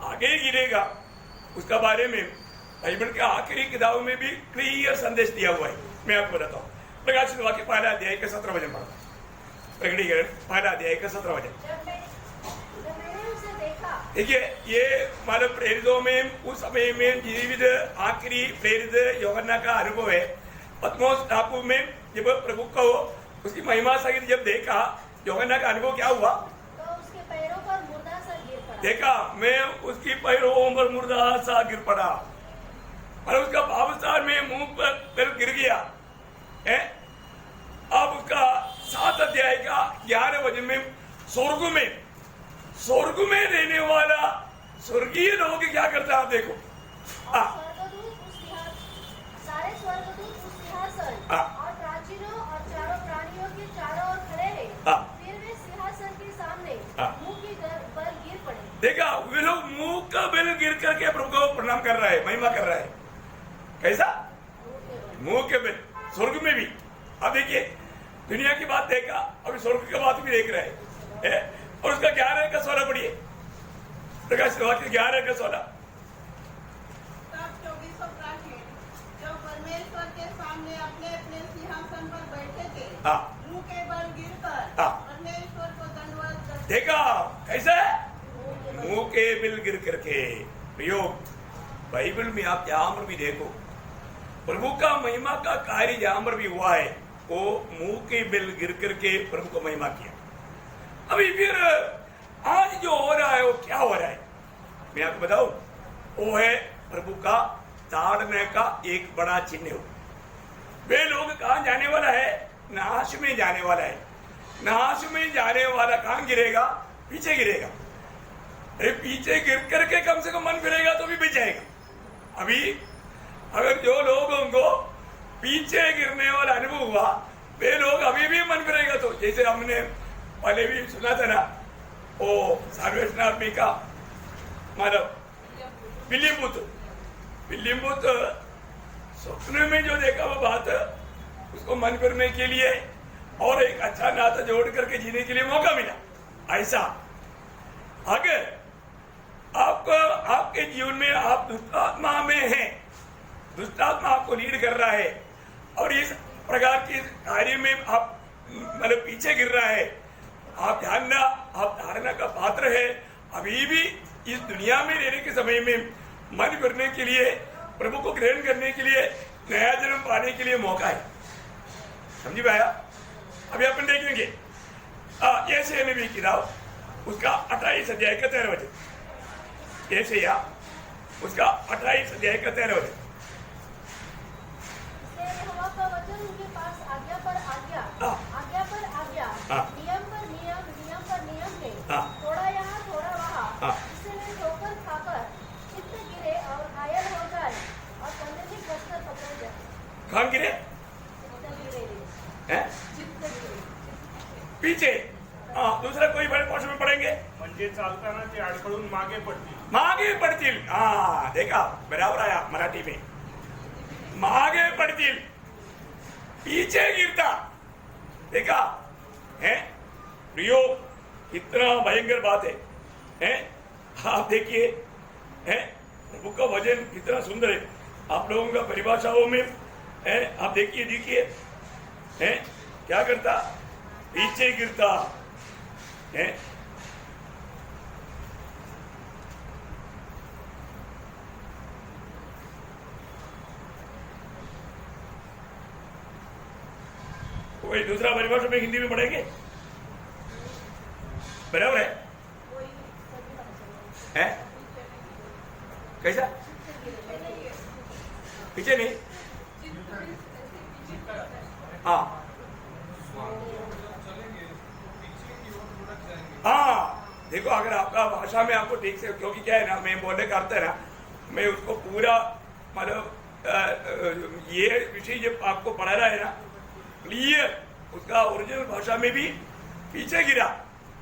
आगे ही गिरेगा उसका बारे में बाइबल के आखिरी किताब में भी क्लियर संदेश दिया हुआ है। मैं आपको बताता हूँ, प्रकाशित वाक्य पहला अध्याय का 17 वचन पढ़ा, प्रकटीकरण पहला अध्याय का 17 वचन। जब मैंने उसे देखा, देखिए ये मतलब प्रेरितों में उस समय में जीवित आखिरी प्रेरित यूहन्ना का अनुभव है। पतमोस टापू में जब प्रभु को उसकी महिमा सहित जब देखा, यूहन्ना का अनुभव क्या हुआ? तो उसके पैरों पर मुर्दा सा गिर पड़ा। देखा मैं उसकी पैरों पर मुर्दा सा गिर पड़ा और उसका भावसार में मुंह पर गिर गया है। अब उसका 7 अध्याय का 11 वचन में स्वर्ग में रहने वाला स्वर्गीय लोग क्या करता है आप देखो। सारे स्वर्गदूत उस सिंहासन और प्राचीनों और चारों प्राणियों के चारों ओर खड़े हैं। फिर वे सिंहासन के सामने मुंह के बल गिर पड़े। देखा वे लोग मुंह का बल गिर करके प्रभु को प्रणाम कर रहा है, महिमा कर रहा है। कैसा? मुंह के बल। स्वर्ग में भी। अब देखिए दुनिया की बात देखा, अभी स्वर्ग की बात भी देख रहे हैं। और उसका 11 का 16 पढ़िए, प्रकाशित वाक्य 11 का 16। तब 24 प्राचीन जो परमेश्वर के सामने अपने अपने सिंहासन पर बैठे थे, मुंह के बल गिरकर परमेश्वर को दंडवत करते। देखा कैसे? मुंह के बिल गिर करके। प्रयोग बाइबल में आप जहां पर भी देखो प्रभु का महिमा का कार्य जहां पर भी हुआ है, वो मुंह के बिल गिर करके प्रभु को महिमा किया। अभी फिर आज जो हो रहा है वो क्या हो रहा है मैं आपको बताऊं, वो है प्रभु का ताड़ने का एक बड़ा चिन्ह हो। वे लोग कहां जाने वाला है? नाश में जाने वाला है। नाश में जाने वाला कहां गिरेगा? पीछे गिरेगा। अरे पीछे गिर करके कम से कम मन फिरेगा तो भी बच जाएगा। अभी अगर जो लोगों को पीछे गिरने वाला अनुभव हुआ, वे लोग अभी भी मन फिरेगा। तो जैसे हमने पहले भी सुना था ना, वो सर्वेक्षण आदमी का मतलब विलियम बूथ स्वप्न में जो देखा वो बात, उसको मन करने के लिए और एक अच्छा नाता जोड़ करके जीने के लिए मौका मिला। ऐसा अगर आपको आपके जीवन में आप दुष्टात्मा में हैं, दुष्टात्मा आपको लीड कर रहा है और इस प्रकार के कार्य में आप मतलब पीछे गिर रहा है, आप जानना आप धारणा का पात्र है। अभी भी इस दुनिया में रहने के समय में मन करने के लिए, प्रभु को ग्रहण करने के लिए, नया जन्म पाने के लिए मौका है। समझी पाया? अभी अपन देखेंगे ऐसे नबी की किताब उसका 28 अध्याय का 13 वचन। ऐसे या उसका 28 अध्याय का 13 वचन। यहोवा का वचन उनके पास आज्ञा पर आज्ञा, आज्ञा पर आज्ञा, नियम पर नियम, नियम पर नियम है। थोड़ा यहाँ थोड़ा वहाँ, इससे वे ठोकर खाकर चित्त गिरे और घायल हो जाए और पंडित बस्तर पकड़ जाए। कहाँ गिरे? चित्त गिरे। पीछे। दूसरा कोई बड़े पोर्शन में पढ़ेंगे। म्हणजे चालताना ते अडखळून मागे पडतील। देखा बराबर आया मराठी में, मागे पडतील, पीछे गिरता। देखा है प्रियो, कितना भयंकर बात है? आप देखिए है प्रभु का वचन कितना सुंदर है। आप लोगों का परिभाषाओं में है, आप देखिए है क्या करता? पीछे गिरता है। कोई दूसरा परिभाषा में हिंदी में पढ़ेंगे? बराबर है। है? कैसा? पीछे नहीं? हाँ हाँ, देखो अगर आपका भाषा में आपको ठीक से, क्योंकि क्या है ना, मैं बोलने का अर्थ है ना, मैं उसको पूरा मतलब ये विषय जब आपको पढ़ा रहा है ना क्लियर, उसका ओरिजिनल भाषा में भी पीछे गिरा,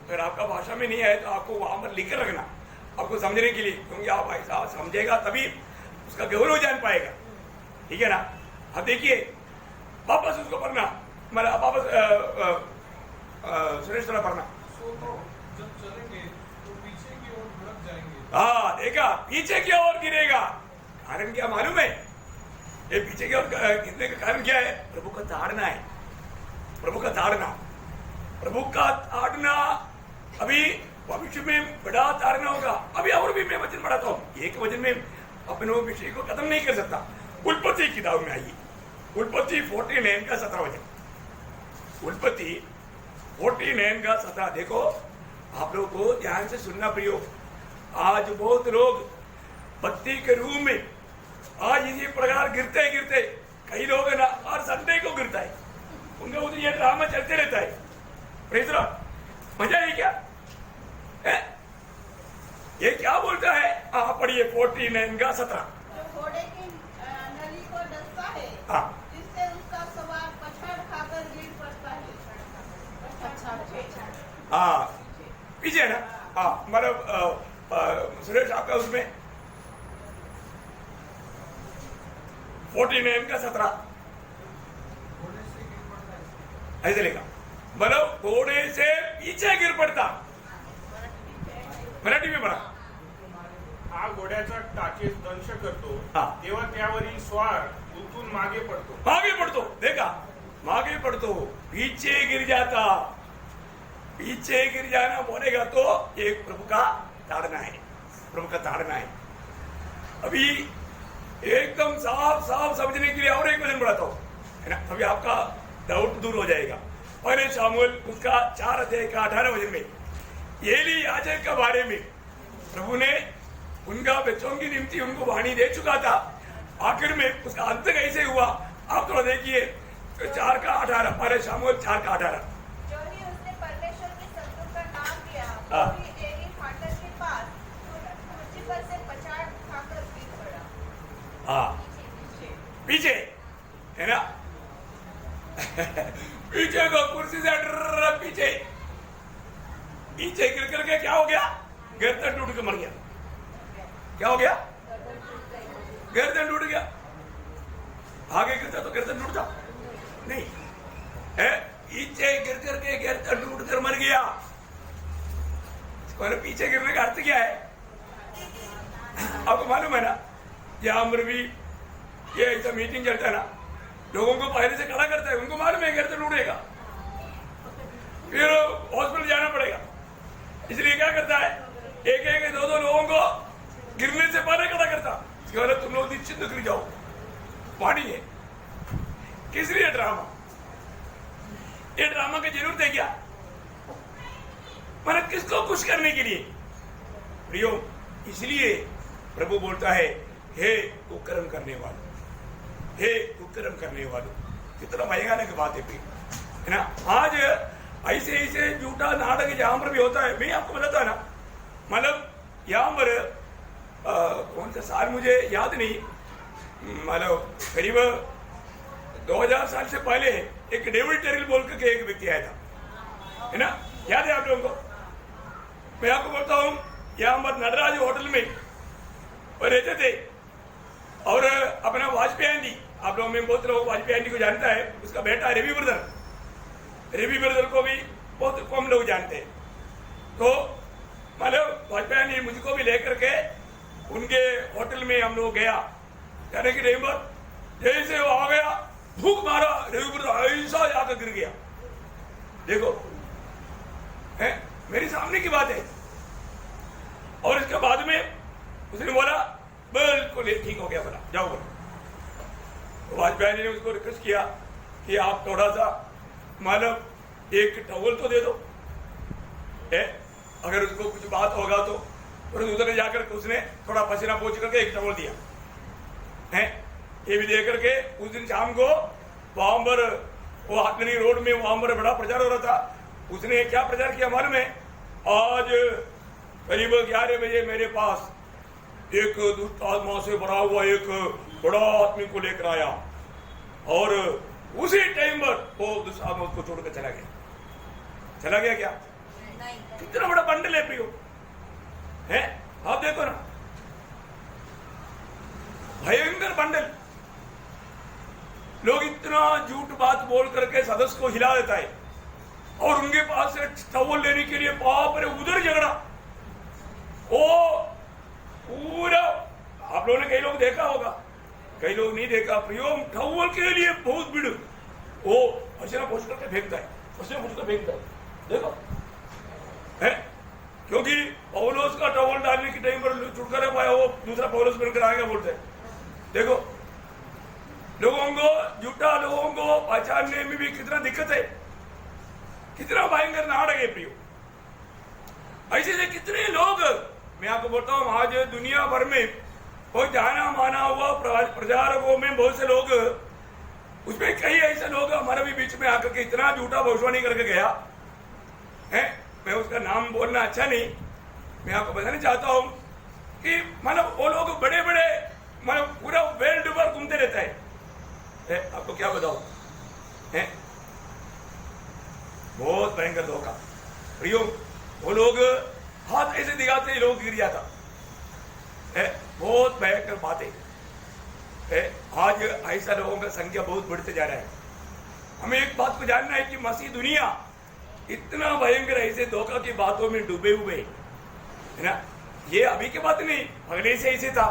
अगर आपका भाषा में नहीं आए तो आपको वहां पर लिख कर रखना, आपको समझने के लिए, क्योंकि आप ऐसा समझेगा तभी उसका गौरव जान पाएगा, ठीक है ना। अब देखिए वापस उसको पढ़ना, मतलब वापस सुरेश थोड़ा पढ़ना। जब चलेंगे तो पीछे की ओर लुढ़क जाएंगे। हाँ देखा, पीछे की ओर गिरेगा, कारण क्या मालूम है? ये पीछे की ओर गिरने का कारण क्या है? प्रभु का ताड़ना है, प्रभु का ताड़ना, प्रभु का ताड़ना। अभी भविष्य में बड़ा ताड़ना होगा। अभी और भी मैं वचन पढ़ाता हूँ, एक वचन में अपने विषय को खत्म नहीं कर सकता। उत्पत्ति किताब में आइए, उत्पत्ति 49 का 17 वचन, उत्पत्ति 49 का 17। देखो आप लोगों को ध्यान से सुनना प्रियो, आज बहुत लोग भक्ति के रूप में आज इसी प्रकार गिरते गिरते, कई लोग ना हर संडे को गिरता है, उनका उधर ये ड्रामा चलते रहता है। प्रेज़ लॉर्ड, मजा है क्या है? ये क्या बोलता है? आप पढ़िए 49 का 17। जो घोड़े की नली को डसता है, हाँ जिससे उसका सवार पछाड़ खाकर गिर पड़ता है। हाँ पीछे है ना। हाँ मतलब सुरेश आपका उसमें 49 का 17 ऐसे लिखा, मतलब घोड़े से पीछे गिर पड़ता। मराठी में पढ़ा। हा घोड्याचा टाचेस दंश करतो, हा. तेव्हा त्यावरील स्वार उतरून मागे पडतो. मागे पड़तो, देखा, मागे पड़तो, पीछे गिर जाता। पीछे गिर जाना बोलेगा तो एक प्रभु का ताड़ना है, प्रभु का ताड़ना है। अभी एकदम साफ साफ समझने के लिए और एक वचन बढ़ाता हूं, है ना, तभी आपका डाउट दूर हो जाएगा। पहले शामुएल उसका 4 अध्याय का 18 वचन में एली याजक के बारे में प्रभु ने उनका बच्चों की निम्ति उनको वाणी दे चुका था। आखिर में उसका अंत कैसे हुआ आप थोड़ा देखिए, 4 का 18, पहले शामुएल 4 का 18। जो ही उसने परमेश्वर के शत्रु का नाम लिया, हाँ. वही एली फाटक के पास कुर्सी पर से पछाड़ खाकर गिर पड़ा। हाँ पीछे है ना पीछे को कुर्सी से पीछे पीछे गिर करके क्या हो गया? गर्दन टूट के मर गया। क्या हो गया? गर्दन टूट गया। आगे गिरता तो गर्दन टूटता नहीं है, पीछे गिर करके गर्दन टूट कर मर गया। पीछे गिरने का अर्थ क्या है आपको मालूम है ना? यहाँ पर भी ये ऐसा मीटिंग चलता है ना, लोगों को पहले से खड़ा करता है, उनको मालूम है गर्दन टूटेगा, फिर हॉस्पिटल जाना पड़ेगा, इसलिए क्या करता है, एक एक दो दो लोगों को गिरने से पहले खड़ा करता, तुम लोग निश्चिंत गिर जाओ, पानी है। किस लिए ड्रामा? ये ड्रामा की जरूरत है क्या? मतलब किसको खुश करने के लिए? प्रियो, इसलिए प्रभु बोलता है, हे कुकर्म करने वालों, हे कुकर्म करने वालों। कितना भयानक बात है ना। आज ऐसे ऐसे झूठा नाटक जहां पर भी होता है, मैं आपको बताता ना, मतलब यहाँ पर कौन सा साल मुझे याद नहीं, मतलब करीब 2000 साल से पहले एक डेविड टेरिल बोल के एक व्यक्ति आया था, है ना, याद है आप लोगों को? मैं आपको बोलता हूँ, यहाँ पर नटराज होटल में वो रहते थे, और अपना वाजपेयी जी, आप लोग में बहुत लोग वाजपेयी जी को जानता है, उसका बेटा रवि ब्रदर को भी बहुत कम लोग जानते हैं। तो मतलब वाजपेयी जी मुझको भी लेकर के उनके होटल में हम लोग गया, कहने की टाइम पर जैसे वो आ गया, भूख मारा, रवि ब्रदर ऐसा जाकर गिर गया। देखो है, मेरी सामने की बात है। और इसके बाद में उसने बोला बिल्कुल ठीक हो गया, बोला जाओ बोला। तो वाजपेयी जी ने उसको रिक्वेस्ट किया कि आप थोड़ा सा मतलब एक टॉवल तो दे दो, है, अगर उसको कुछ बात होगा तो और उधर जाकर के उसने थोड़ा पसीना पोंछ करके एक टवल दिया है। ये भी दे करके उस दिन शाम को वहां पर वो हाथनी रोड में वहां पर बड़ा प्रचार हो रहा था। उसने क्या प्रचार किया मालूम है? आज करीब 11 बजे मेरे पास एक दुष्ट आत्मा से भरा हुआ एक बड़ा आदमी को लेकर आया और उसी टाइम पर वो दुष्ट आत्मा उसको छोड़कर चला गया क्या? कितना बड़ा बंडल है प्रियो है। आप देखो ना, भयंकर बंडल। लोग इतना झूठ बात बोल करके सदस्य को हिला देता है और उनके पास से टवल लेने के लिए बाप रे उधर झगड़ा। वो पूरा आप लोगों ने कई लोग देखा होगा, कई लोग नहीं देखा। प्रियो टवल के लिए बहुत भीड़, वो पसीना पोंछ करके फेंकता है, पसीना पोंछ कर फेंकता है। देखो है, क्योंकि पौलोस का टवल डालने के टाइम पर छुटकारा पाया, वो दूसरा पौलोस बनकर आएगा बोलते हैं। देखो लोगों को, झूठा लोगों को पहचानने में भी कितना दिक्कत है, कितना भयंकर नाटक है प्रियो। ऐसे से कितने लोग, मैं आपको बोलता हूं, आज दुनिया भर में कोई जाना माना हुआ प्रचारकों में बहुत से लोग, उसमें कई ऐसे लोग हमारे भी बीच में आकर के इतना झूठा भविष्यवाणी करके गया है। मैं उसका नाम बोलना अच्छा नहीं, मैं आपको बताना चाहता हूं कि मतलब वो लोग बड़े बड़े मतलब पूरा वर्ल्ड भर घूमते रहता है। आपको क्या बताऊं है, बहुत भयंकर धोखा प्रियो। वो लोग हाथ ऐसे दिखाते ही लोग गिर जाता है, बहुत भयंकर बातें है। आज ऐसा लोगों का संख्या बहुत बढ़ते जा रहा है। हमें एक बात को जानना है कि मसीह दुनिया इतना भयंकर ऐसे धोखा की बातों में डूबे हुए है ना। ये अभी की बात नहीं, पहले से ऐसे था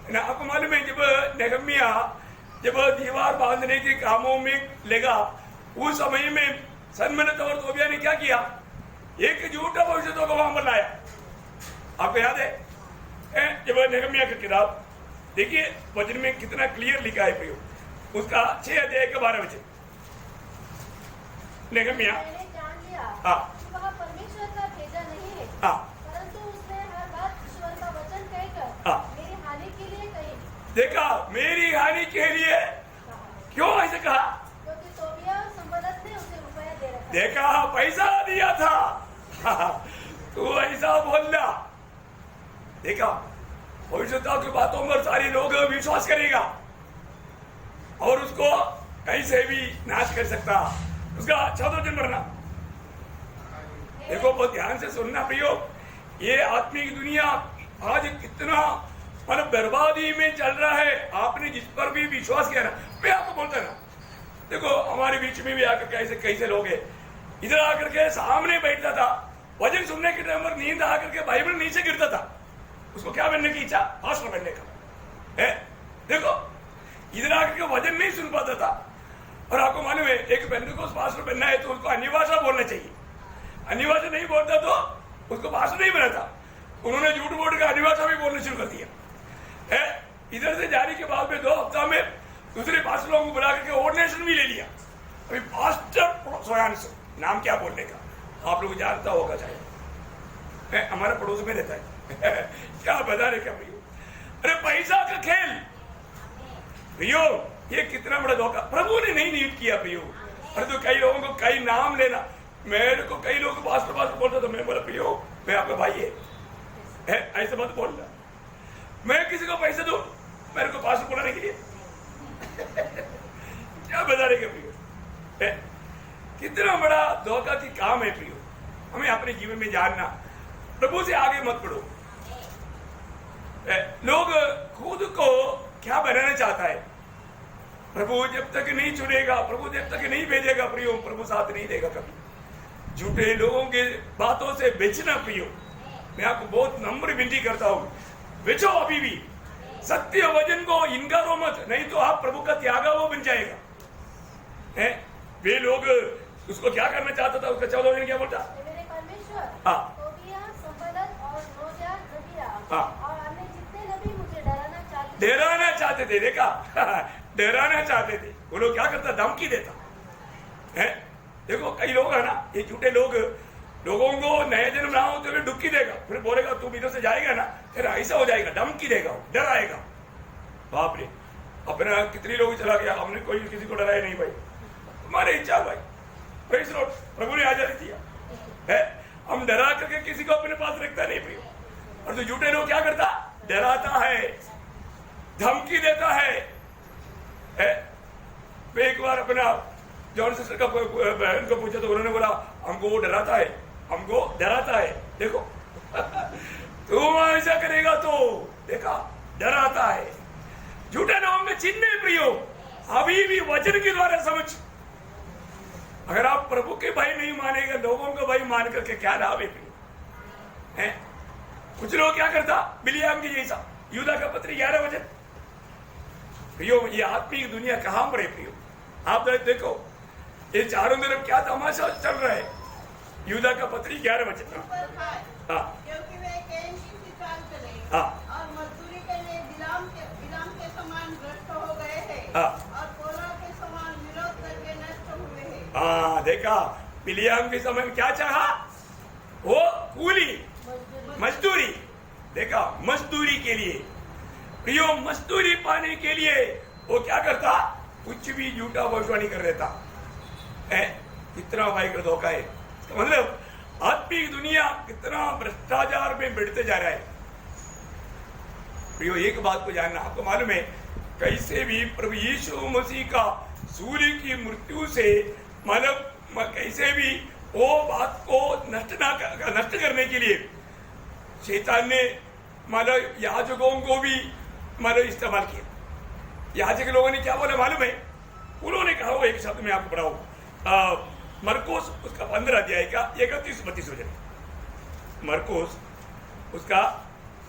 है ना। आपको मालूम है, जब नेहमिया जब दीवार बांधने के कामों में लगा, उस समय में सन्मनत और तोबिया ने क्या किया? एक झूठा भविष्य को वहां पर लाया। आपको याद है जब नेहमिया की किताब देखिए, वचन में कितना क्लियर लिखा है प्रियो, उसका 6 अध्याय के 12 वचन। नेहमिया हाँ, वह परमेश्वर का भेजा नहीं है, हाँ, परंतु उसने हर बात ईश्वर का वचन कहकर हाँ, मेरी हानि के लिए कही। देखा, मेरी हानि के लिए। क्यों ऐसे कहा? क्योंकि तोबिया और संबलत ने उसे रुपया दे रखा। देखा, पैसा दिया था तू ऐसा बोलना। देखा, भविष्यता की बातों पर सारे लोग विश्वास करेगा और उसको कैसे भी नाश कर सकता, उसका अच्छा तो जन्म भरना। देखो बहुत ध्यान से सुनना प्रियो, ये आत्मिक दुनिया आज कितना मतलब बर्बादी में चल रहा है। आपने जिस पर भी विश्वास किया ना, मैं आपको बोलता ना, देखो हमारे बीच में भी आकर के ऐसे कैसे लोग हैं, इधर आकर के सामने बैठता था, वचन सुनने के टाइम पर नींद आकर के बाइबल नीचे गिरता था। उसको क्या बनने की इच्छा? पास्टर बनने का है। देखो इधर आकर के वचन नहीं सुन पाता था। और आपको मालूम है, एक पेंटेकोस्ट पास्टर बनना है तो उसको अन्य भाषा बोलना चाहिए। अन्य भाषा नहीं बोलता तो उसको पास्टर नहीं बना था। उन्होंने झूठ बोल के अन्य भाषा भी बोलना शुरू कर दिया है। इधर से जाने के बाद में 2 हफ्ता में दूसरे पास्टरों को बुला करके ऑर्डिनेशन भी ले लिया। अभी पास्टर सोयांश नाम क्या बोलने का, आप लोग जानता होगा शायद, हमारे पड़ोस में रहता है क्या बता रहे क्या भैया? अरे पैसा का खेल भैयो, ये कितना बड़ा धोखा प्रभु ने नहीं नियुक्त किया भैयो। अरे तो कई लोगों को कई नाम लेना, मेरे को कई लोग पास्टर बोलता था, मैं बोला भैयो मैं आपका भाई है ऐसे मत बोलना। मैं किसी को पैसे दूं मेरे को पास्टर बोलाने के लिए क्या बता रहे क्या भैया? कितना बड़ा धोखा की काम है प्रियो। हमें अपने जीवन में जानना, प्रभु से आगे मत बढ़ो। लोग खुद को क्या बनाना चाहता है, प्रभु जब तक नहीं चुनेगा, प्रभु जब तक नहीं भेजेगा प्रियो, प्रभु साथ नहीं देगा कभी। झूठे लोगों के बातों से बेचना प्रियो, मैं आपको बहुत नम्र विनती करता हूं, बेचो अभी भी। सत्य वचन को इनकारो मत, नहीं तो आप प्रभु का त्यागा वो बन जाएगा। वे लोग उसको क्या करना चाहता था, उसका 14 दिन क्या बोलता? मेरे परमेश्वर, हाँ, तोबिया, संबलत और नोदिया, नबिया, हाँ, और अन्य जितने नबी मुझे डराना चाहते थे। देखा, डराना चाहते थे। वो लोग क्या करता? धमकी देता है। देखो कई लोग है ना, ये झूठे लोग लोगों को नया जन्म ना हो तो फिर डुबकी देगा, फिर बोलेगा तुम इधर से जाएगा ना, फिर ऐसा हो जाएगा, धमकी देगा, डराएगा। बाप रे, अपना कितने लोग चला गया, हमने कोई किसी को डराया नहीं भाई, तुम्हारी इच्छा भाई, प्रभु ने आजादी दिया है। हम डरा करके किसी को अपने पास रखता नहीं भाई। और तो झूठे लोग क्या करता, डराता है, धमकी देता है। एक बार अपना जॉन सिस्टर का बहन को पूछा तो उन्होंने बोला हमको वो डराता है, हमको डराता है। देखो तुम ऐसा करेगा तो देखा, डराता है। झूठे नाम में चिन्ह प्रियो, अभी भी वचन के द्वारा समझ। अगर आप प्रभु के भाई नहीं मानेगा, लोगों को भाई मान करके क्या लाभ है? कुछ लोग क्या करता, बिलियाम की जैसा, यूदा का पत्र 11 वचन। प्रियो, ये आत्मिक दुनिया कहां पर है प्रियो? आप देखो ये चारों तरफ क्या तमाशा चल रहा है। यूदा का पत्री 11 वचन। हाँ, क्योंकि वे कैन की सी चाल चले हाँ, और मजदूरी के लिए बिलाम के समान भ्रष्ट हो गए हैं, हाँ, और कोरा के समान विरोध करके नष्ट हुए हैं। हाँ, देखा, बिलियाम के समय क्या चाहा? वो कूली, मजदूरी। देखा, मजदूरी के लिए प्रियो, मजदूरी पाने के लिए वो क्या करता, कुछ भी झूठा भविष्यवाणी कर देता है। कितना भाई का धोखा है, मतलब आत्मिक दुनिया कितना भ्रष्टाचार में बढ़ते जा रहा है। प्रियो, एक बात को जानना, आपको मालूम है कैसे भी प्रभु यीशु मसीह का सूर्य की मृत्यु से मतलब कैसे भी वो बात को नष्ट करने के लिए शैतान ने मतलब याजकों को भी मतलब इस्तेमाल किया। याजक लोगों ने क्या बोला मालूम है? उन्होंने कहा, वो एक शब्द में आपको पढ़ाऊं, मरकोस उसका 15 अध्याय का 31-32 वचन। मरकोस उसका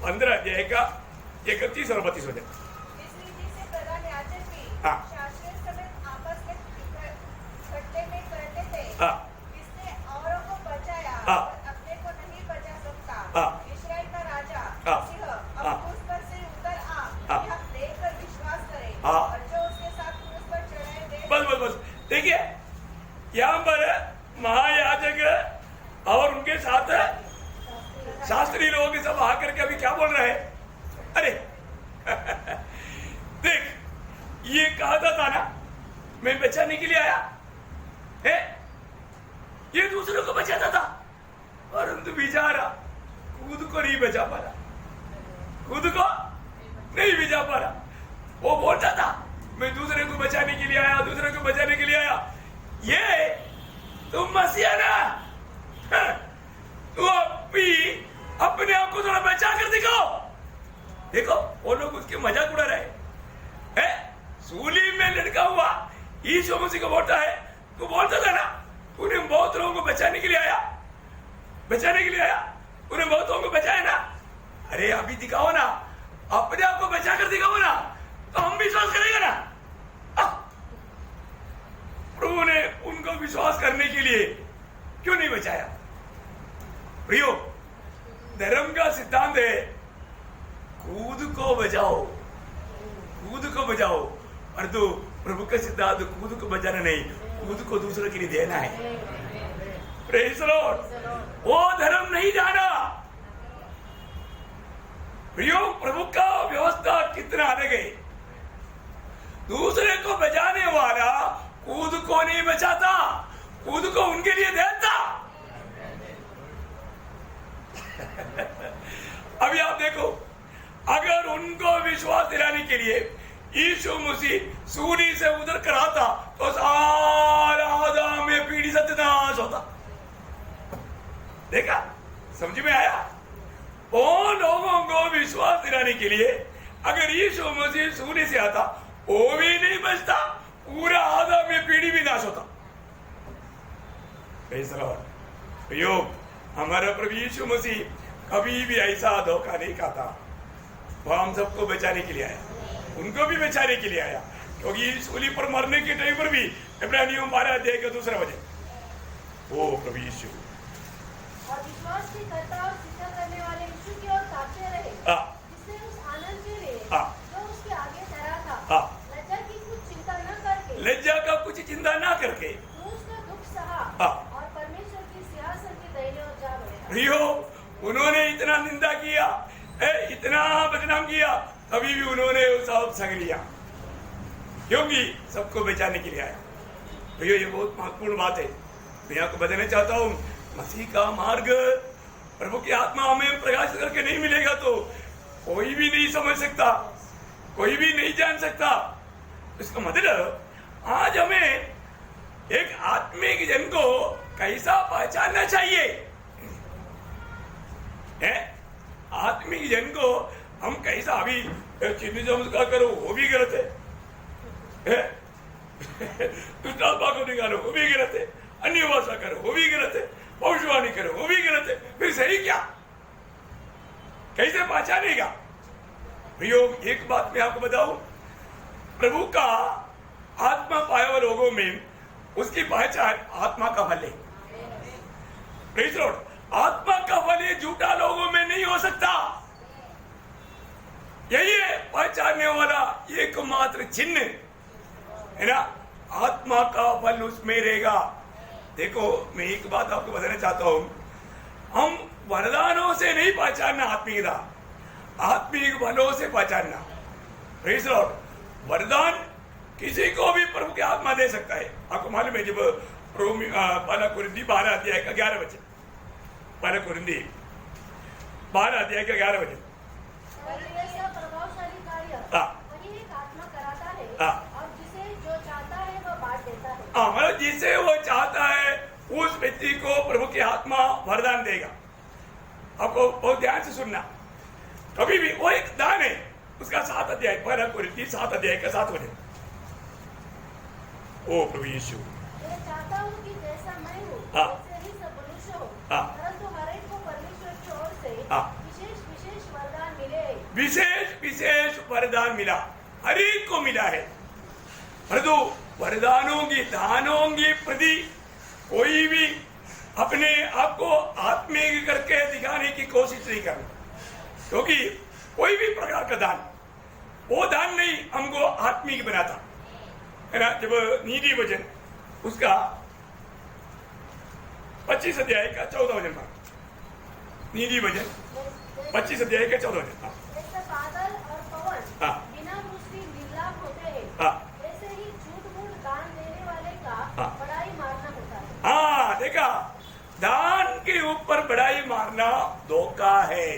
15 अध्याय का 31 और 32 वचन। इस रीति से प्रधान याजक भी हाँ। शास्त्रियों समेत आपस में इकट्ठे में करते थे। हाँ। इसने औरों को बचाया हाँ। और अपने को नहीं बचा सकता। हाँ। इस्राएल का राजा हाँ। मसीह हाँ। अब क्रूस पर से उतर आ, हाँ। यह देखकर विश्वास करे, हाँ। और जो उसके साथ क्रूस पर चढ़ाए गए। बस देखिए, यहाँ पर महायाजक और उनके साथ शास्त्री लोग सब आकर के अभी क्या बोल रहे हैं? अरे देख, ये कहा था ना मैं बचाने के लिए आया है, ये दूसरों को बचाता था, परंतु बेचारा खुद को नहीं बचा पा रहा, खुद को नहीं बचा पा रहा। वो बोलता था मैं दूसरे को बचाने के लिए आया, दूसरे को बचाने के लिए आया। ये तुम मसीहा ना, तू अपने आप को थोड़ा बचा कर दिखाओ। देखो वो लोग उसके मजाक उड़ा रहे हैं। सूली में लटका हुआ यीशु मसीह को बोलता है, तू बोलता था ना तूने बहुत लोगों को बचाने के लिए आया, बचाने के लिए आया, तूने बहुत लोगों को बचाया ना। अरे अभी दिखाओ ना, अपने आप को बचा कर दिखाओ ना, तो हम विश्वास करेंगे ना। प्रभु ने उनको विश्वास करने के लिए क्यों नहीं बचाया? प्रियो, धर्म का सिद्धांत है खुद को बचाओ, खुद को बचाओ। और तो प्रभु का सिद्धांत खुद को बचाना नहीं, खुद को दूसरों के लिए देना है। Praise the Lord. वो धर्म नहीं जाना प्रियो। प्रभु का व्यवस्था कितना अलग है। दूसरे को बचाने वाला खुद को नहीं बचाता, खुद को उनके लिए देता। अभी आप देखो, अगर उनको विश्वास दिलाने के लिए यीशु मसीह सूली से उतर कर आता तो सारा आदम में पीढ़ी सत्यानाश होता। देखा, समझ में आया? उन लोगों को विश्वास दिलाने के लिए अगर यीशु मसीह सूली से आता, वो भी नहीं बचता, पूरा आदम में पीढ़ी भी नाश होता। योग हमारा प्रभु यीशु मसीह कभी भी ऐसा धोखा नहीं खाता। वो हम सबको बचाने के लिए आया, उनको भी बचाने के लिए आया, क्योंकि सूली पर मरने के टाइम पर भी इब्रानियों 12 अध्याय का 2 वचन, ओ प्रभु यीशु और विश्वास की कर्ता और सिद्ध करने वाले यीशु की ओर ताकते रहे, जिसने उस आनंद के लिए जो उसके आगे धरा था, लज्जा की कुछ चिंता न करके, लज्जा का कुछ चिंता न करके क्रूस का दुख सहा और परमेश्वर की सिंहासन के दाहिने ओर जा बैठा। प्रियो, उन्होंने इतना निंदा किया, इतना बदनाम किया, अभी भी उन्होंने सब संग लिया, क्योंकि सबको बचाने के लिए आया। भैया ये बहुत महत्वपूर्ण बात है। मैं आपको बताना चाहता हूँ, मसीह का मार्ग, प्रभु की आत्मा हमें प्रकाशित करके नहीं मिलेगा तो कोई भी नहीं समझ सकता, कोई भी नहीं जान सकता। इसका मतलब आज हमें एक आत्मिक जन को कैसा पहचानना चाहिए है? आत्मिक जन को हम कैसा, अभी चिन्ह चमत्कार करो वो भी गलत है, दुष्टात्मा को निकालो वो भी गलत है, अन्य भाषा करो वो भी गलत है, भविष्यवाणी करो वो भी गलत है, फिर सही क्या? कैसे पहचानेगा? भैया एक बात मैं आपको बताऊं, प्रभु का आत्मा पाए हुए लोगों में उसकी पहचान आत्मा का फल है। Praise Lord. आत्मा का फल ये झूठा लोगों में नहीं हो सकता। यही है पहचानने वाला एकमात्र चिन्ह, है ना? आत्मा का फल उसमें रहेगा। देखो मैं एक बात आपको बताना चाहता हूं, हम वरदानों से नहीं पहचानना आत्मिकता, आत्मिक फलों से पहचानना। Praise Lord. वरदान किसी को भी प्रभु की आत्मा दे सकता है। आपको मालूम है, जब पहला कुरिन्थी 12 अध्याय का 11 वचन, पहला कुरिन्थी 12 अध्याय का 11 वचन, प्रभावशाली कार्य वही एक आत्मा कराता है, और जिसे जो चाहता है वह बांट देता है। मतलब जिसे वो चाहता है उस व्यक्ति को प्रभु की आत्मा वरदान देगा। आपको बहुत ध्यान से सुनना, कभी भी वो एक दान है, उसका 7 अध्याय, पहला कुरिन्थी 7 अध्याय का 7 वचन। ओ प्रभु यीशु, मैं चाहता हूँ कि जैसा मैं हूँ वैसे ही सब मनुष्य हो, परंतु हर एक को परमेश्वर की ओर से विशेष विशेष वरदान मिले। विशेष विशेष वरदान मिला, हर एक को मिला है। परंतु वरदानों की, दानों की प्रति कोई भी अपने आप को आत्मिक करके दिखाने की कोशिश नहीं करना, क्योंकि कोई भी प्रकार का दान, वो दान नहीं हमको आत्मिक बनाता है ना। जब नीति वचन उसका 25 अध्याय का 14 वचन था, नीति वचन 25 अध्याय का 14 वचन। बादल और पवन बिना वृष्टि निर्लाप होते हैं, ऐसे ही झूठ मूठ दान देने वाले का बड़ाई मारना होता है। हाँ, देखा, दान के ऊपर बड़ाई मारना धोखा है।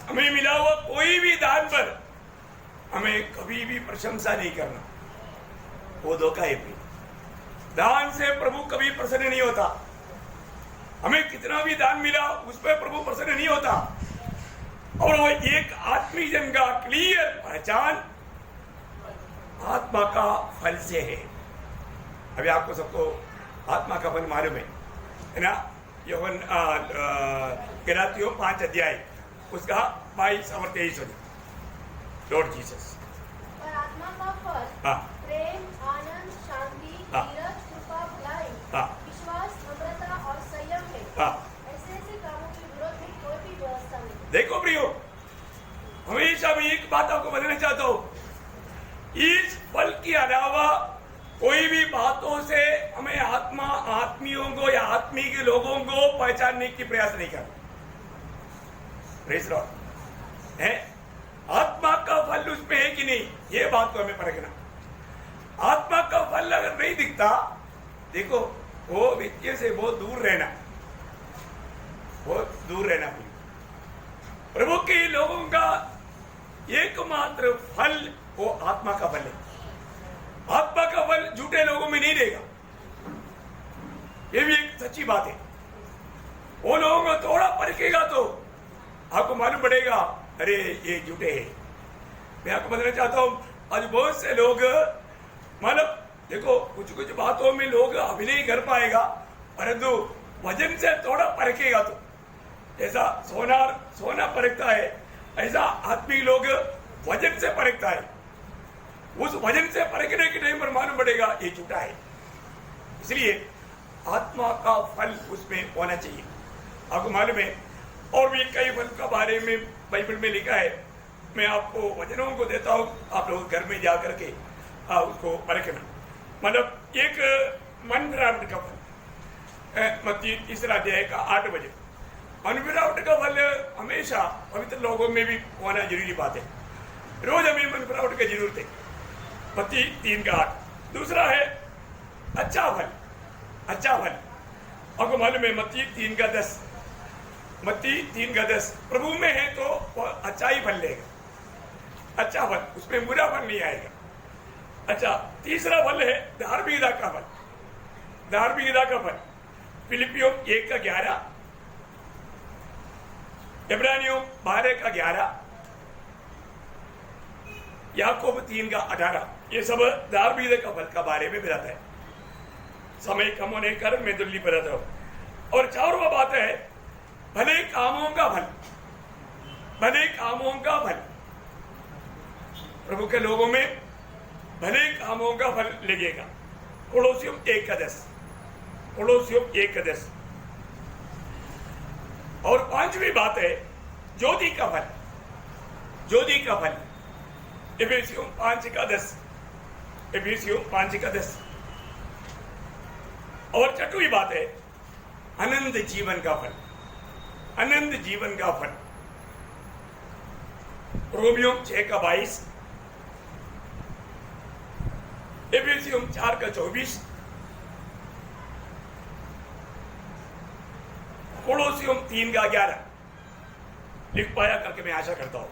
हमें मिला हुआ कोई भी दान पर हमें कभी भी प्रशंसा नहीं करना, वो धोखा है। दान से प्रभु कभी प्रसन्न नहीं होता। हमें कितना भी दान मिला उस पर प्रभु प्रसन्न नहीं होता। और वो एक आत्मिक जन का क्लियर पहचान आत्मा का फल से है। अभी आपको सबको आत्मा का फल मालूम है ना? यूहन्ना 5 अध्याय उसका 22 और 23 वचन। Lord Jesus. पर आत्मा का फल प्रेम, आनंद, शांति, धीरज, कृपा, भलाई, विश्वास, नम्रता और संयम है। ऐसे कामों के विरोध में कोई भी व्यवस्था नहीं। देखो प्रियो, हमेशा मैं एक बात आपको बताना चाहता हूँ, इस फल के अलावा कोई भी बातों से हमें आत्मियों को या आत्मिक लोगों को पहचानने की प्रयास नहीं करना। Praise Lord. है आत्मा का फल उसमें है कि नहीं, ये बात को हमें परखना। आत्मा का फल अगर नहीं दिखता, देखो वो व्यक्ति से बहुत दूर रहना, बहुत दूर रहना। प्रभु के लोगों का एकमात्र फल वो आत्मा का फल है। आत्मा का फल झूठे लोगों में नहीं रहेगा, ये भी एक सच्ची बात है। वो लोगों को थोड़ा परखेगा तो आपको मालूम पड़ेगा, अरे ये झूठे हैं। मैं आपको बताना चाहता हूं, आज बहुत से लोग मतलब देखो कुछ कुछ बातों में लोग अभिनय कर पाएगा, परंतु वजन से थोड़ा परखेगा तो, जैसा सोना परखता है ऐसा आत्मिक लोग वजन से परखता है। उस वजन से परखने के टाइम पर मालूम पड़ेगा ये झूठा है। इसलिए आत्मा का फल उसमें होना चाहिए। आपको मालूम है, और भी कई फल के बारे में बाइबल में लिखा है। मैं आपको वचनों को देता हूँ, आप लोग घर में जा करके उसको परखना। मतलब एक मन फिरावट का फल, मत्ती 3 अध्याय का 8 वचन। मनफिरावट का फल हमेशा पवित्र लोगों में भी होना जरूरी बात है। रोज हमें मनफिरावट की जरूरत है। मत्ती 3:8। दूसरा है अच्छा फल। अच्छा फल आपको मालूम है मत्ती 3:10। मत्ती 3:10 प्रभु में है तो वह अच्छा ही फल लेगा। अच्छा फल, उसमें बुरा फल नहीं आएगा। अच्छा, तीसरा फल है धार्मिकता का फल। धार्मिकता का फल फिलिपियों 1:11, इब्रानियों 12:11, याकूब 3:18। ये सब धार्मिकता का फल का बारे में बताता है। समय कम होने के कारण मैं जल्दी बताता हूं। और चारवा बात है भले कामों का फल। भले कामों का फल, प्रभु के लोगों में भले कामों का फल लगेगा। कोलोसियों 1:10। कोलोसियों 1:10। और पांचवी बात है ज्योति का फल। ज्योति का फल इफिसियों 5:10। इफिसियों 5:10। और छठवीं बात है अनंत जीवन का फल। अनंत जीवन का फल रोमियों 6:22, इफिसियों 4:24, कोलोसियों 3:11 लिख पाया करके मैं आशा करता हूं।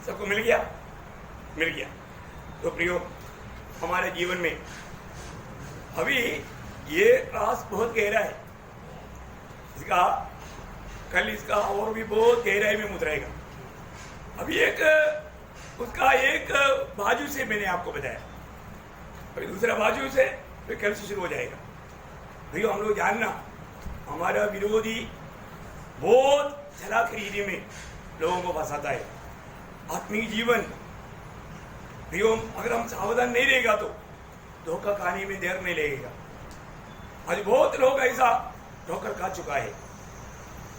सबको मिल गया? मिल गया। तो प्रियो, हमारे जीवन में अभी ये रास बहुत गहरा है। इसका कल इसका और भी बहुत गहराई में उतरेगा। अभी एक उसका एक बाजू से मैंने आपको बताया, अभी दूसरा बाजू से फिर कल से शुरू हो जाएगा। भैया हम लोग जानना, हमारा विरोधी बहुत छलाखरीदी में लोगों को फंसाता है। आत्मिक जीवन भैया अगर हम सावधान नहीं रहेगा तो धोखा खाने में देर नहीं लगेगा। आज बहुत लोग ऐसा ठोकर खा चुका है।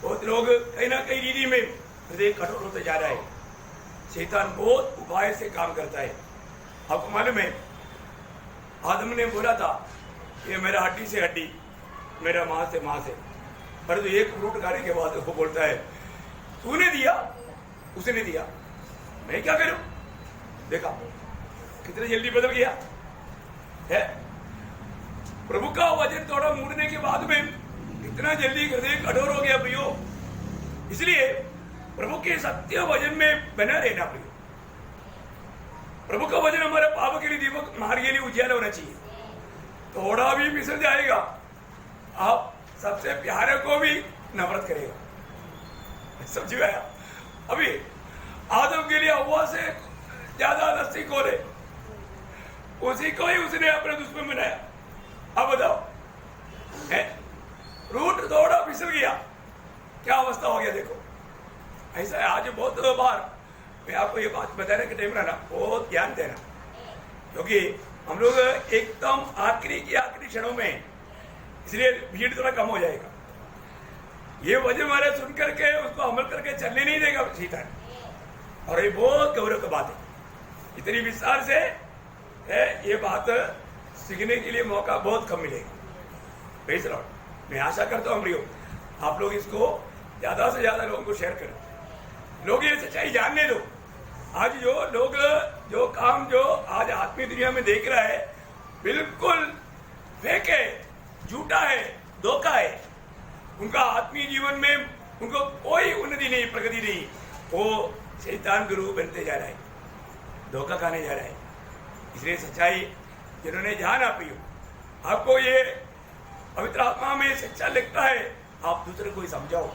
बहुत लोग कहीं ना कहीं रीति में हृदय कठोर होते जा रहा है। शैतान बहुत उपाय से काम करता है। आपको मालूम है आदम ने बोला था ये मेरा हड्डी से हड्डी, मेरा मांस से मांस है, पर तो एक फ्रूट खाने के बाद वो बोलता है तूने दिया, उसने दिया, मैं क्या करूं? देखा कितने जल्दी बदल गया है। प्रभु का वचन थोड़ा मुड़ने के बाद में कितना जल्दी हृदय कठोर हो गया प्रियो। इसलिए प्रभु के सत्य वचन में बना रहना प्रियो। प्रभु का वचन हमारे पाप के लिए दीपक, मार्ग के लिए उजाला होना चाहिए। थोड़ा भी फिसल जाएगा आप सबसे प्यारे को भी नफरत करेगा। समझ में आया? अभी आदम के लिए हव्वा से ज्यादा नजदीक हो रहे, उसी को ही उसने अपने दुश्मन बनाया। अब बताओ है रूट थोड़ा फिसल गया, क्या अवस्था हो गया देखो। ऐसा है आज बहुत बार मैं आपको ये बात बताने के टाइम रहना बहुत ध्यान देना, क्योंकि हम लोग एकदम आखिरी क्षणों में, इसलिए भीड़ थोड़ा कम हो जाएगा। ये वजह हमारे सुन करके उसको अमल करके चलने नहीं देगा शैतान। और ये बहुत गौरव की बात है। इतनी विस्तार से है ये बात सीखने के लिए मौका बहुत कम मिलेगा। Praise the Lord. मैं आशा करता हूँ प्रियो आप लोग इसको ज्यादा से ज्यादा लोगों को शेयर करें। लोग ये सच्चाई जानने दो। आज जो लोग जो काम जो आज आत्मीय दुनिया में देख रहा है बिल्कुल फेक है, झूठा है, धोखा है। उनका आत्मीय जीवन में उनको कोई उन्नति नहीं, प्रगति नहीं। वो शैतान गुरु बनते जा रहा है, धोखा खाने जा रहा है। इसलिए सच्चाई जिन्होंने जाना प्रियो, आपको ये पवित्र आत्मा में सच्चा लगता है, आप दूसरे को ही समझाओ,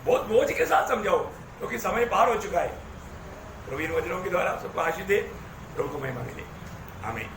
बहुत बोझ के साथ समझाओ, क्योंकि समय पार हो चुका है। प्रवीण वचनों के द्वारा सबको आशीष दे, प्रभु को महिमा मिले। आमीन।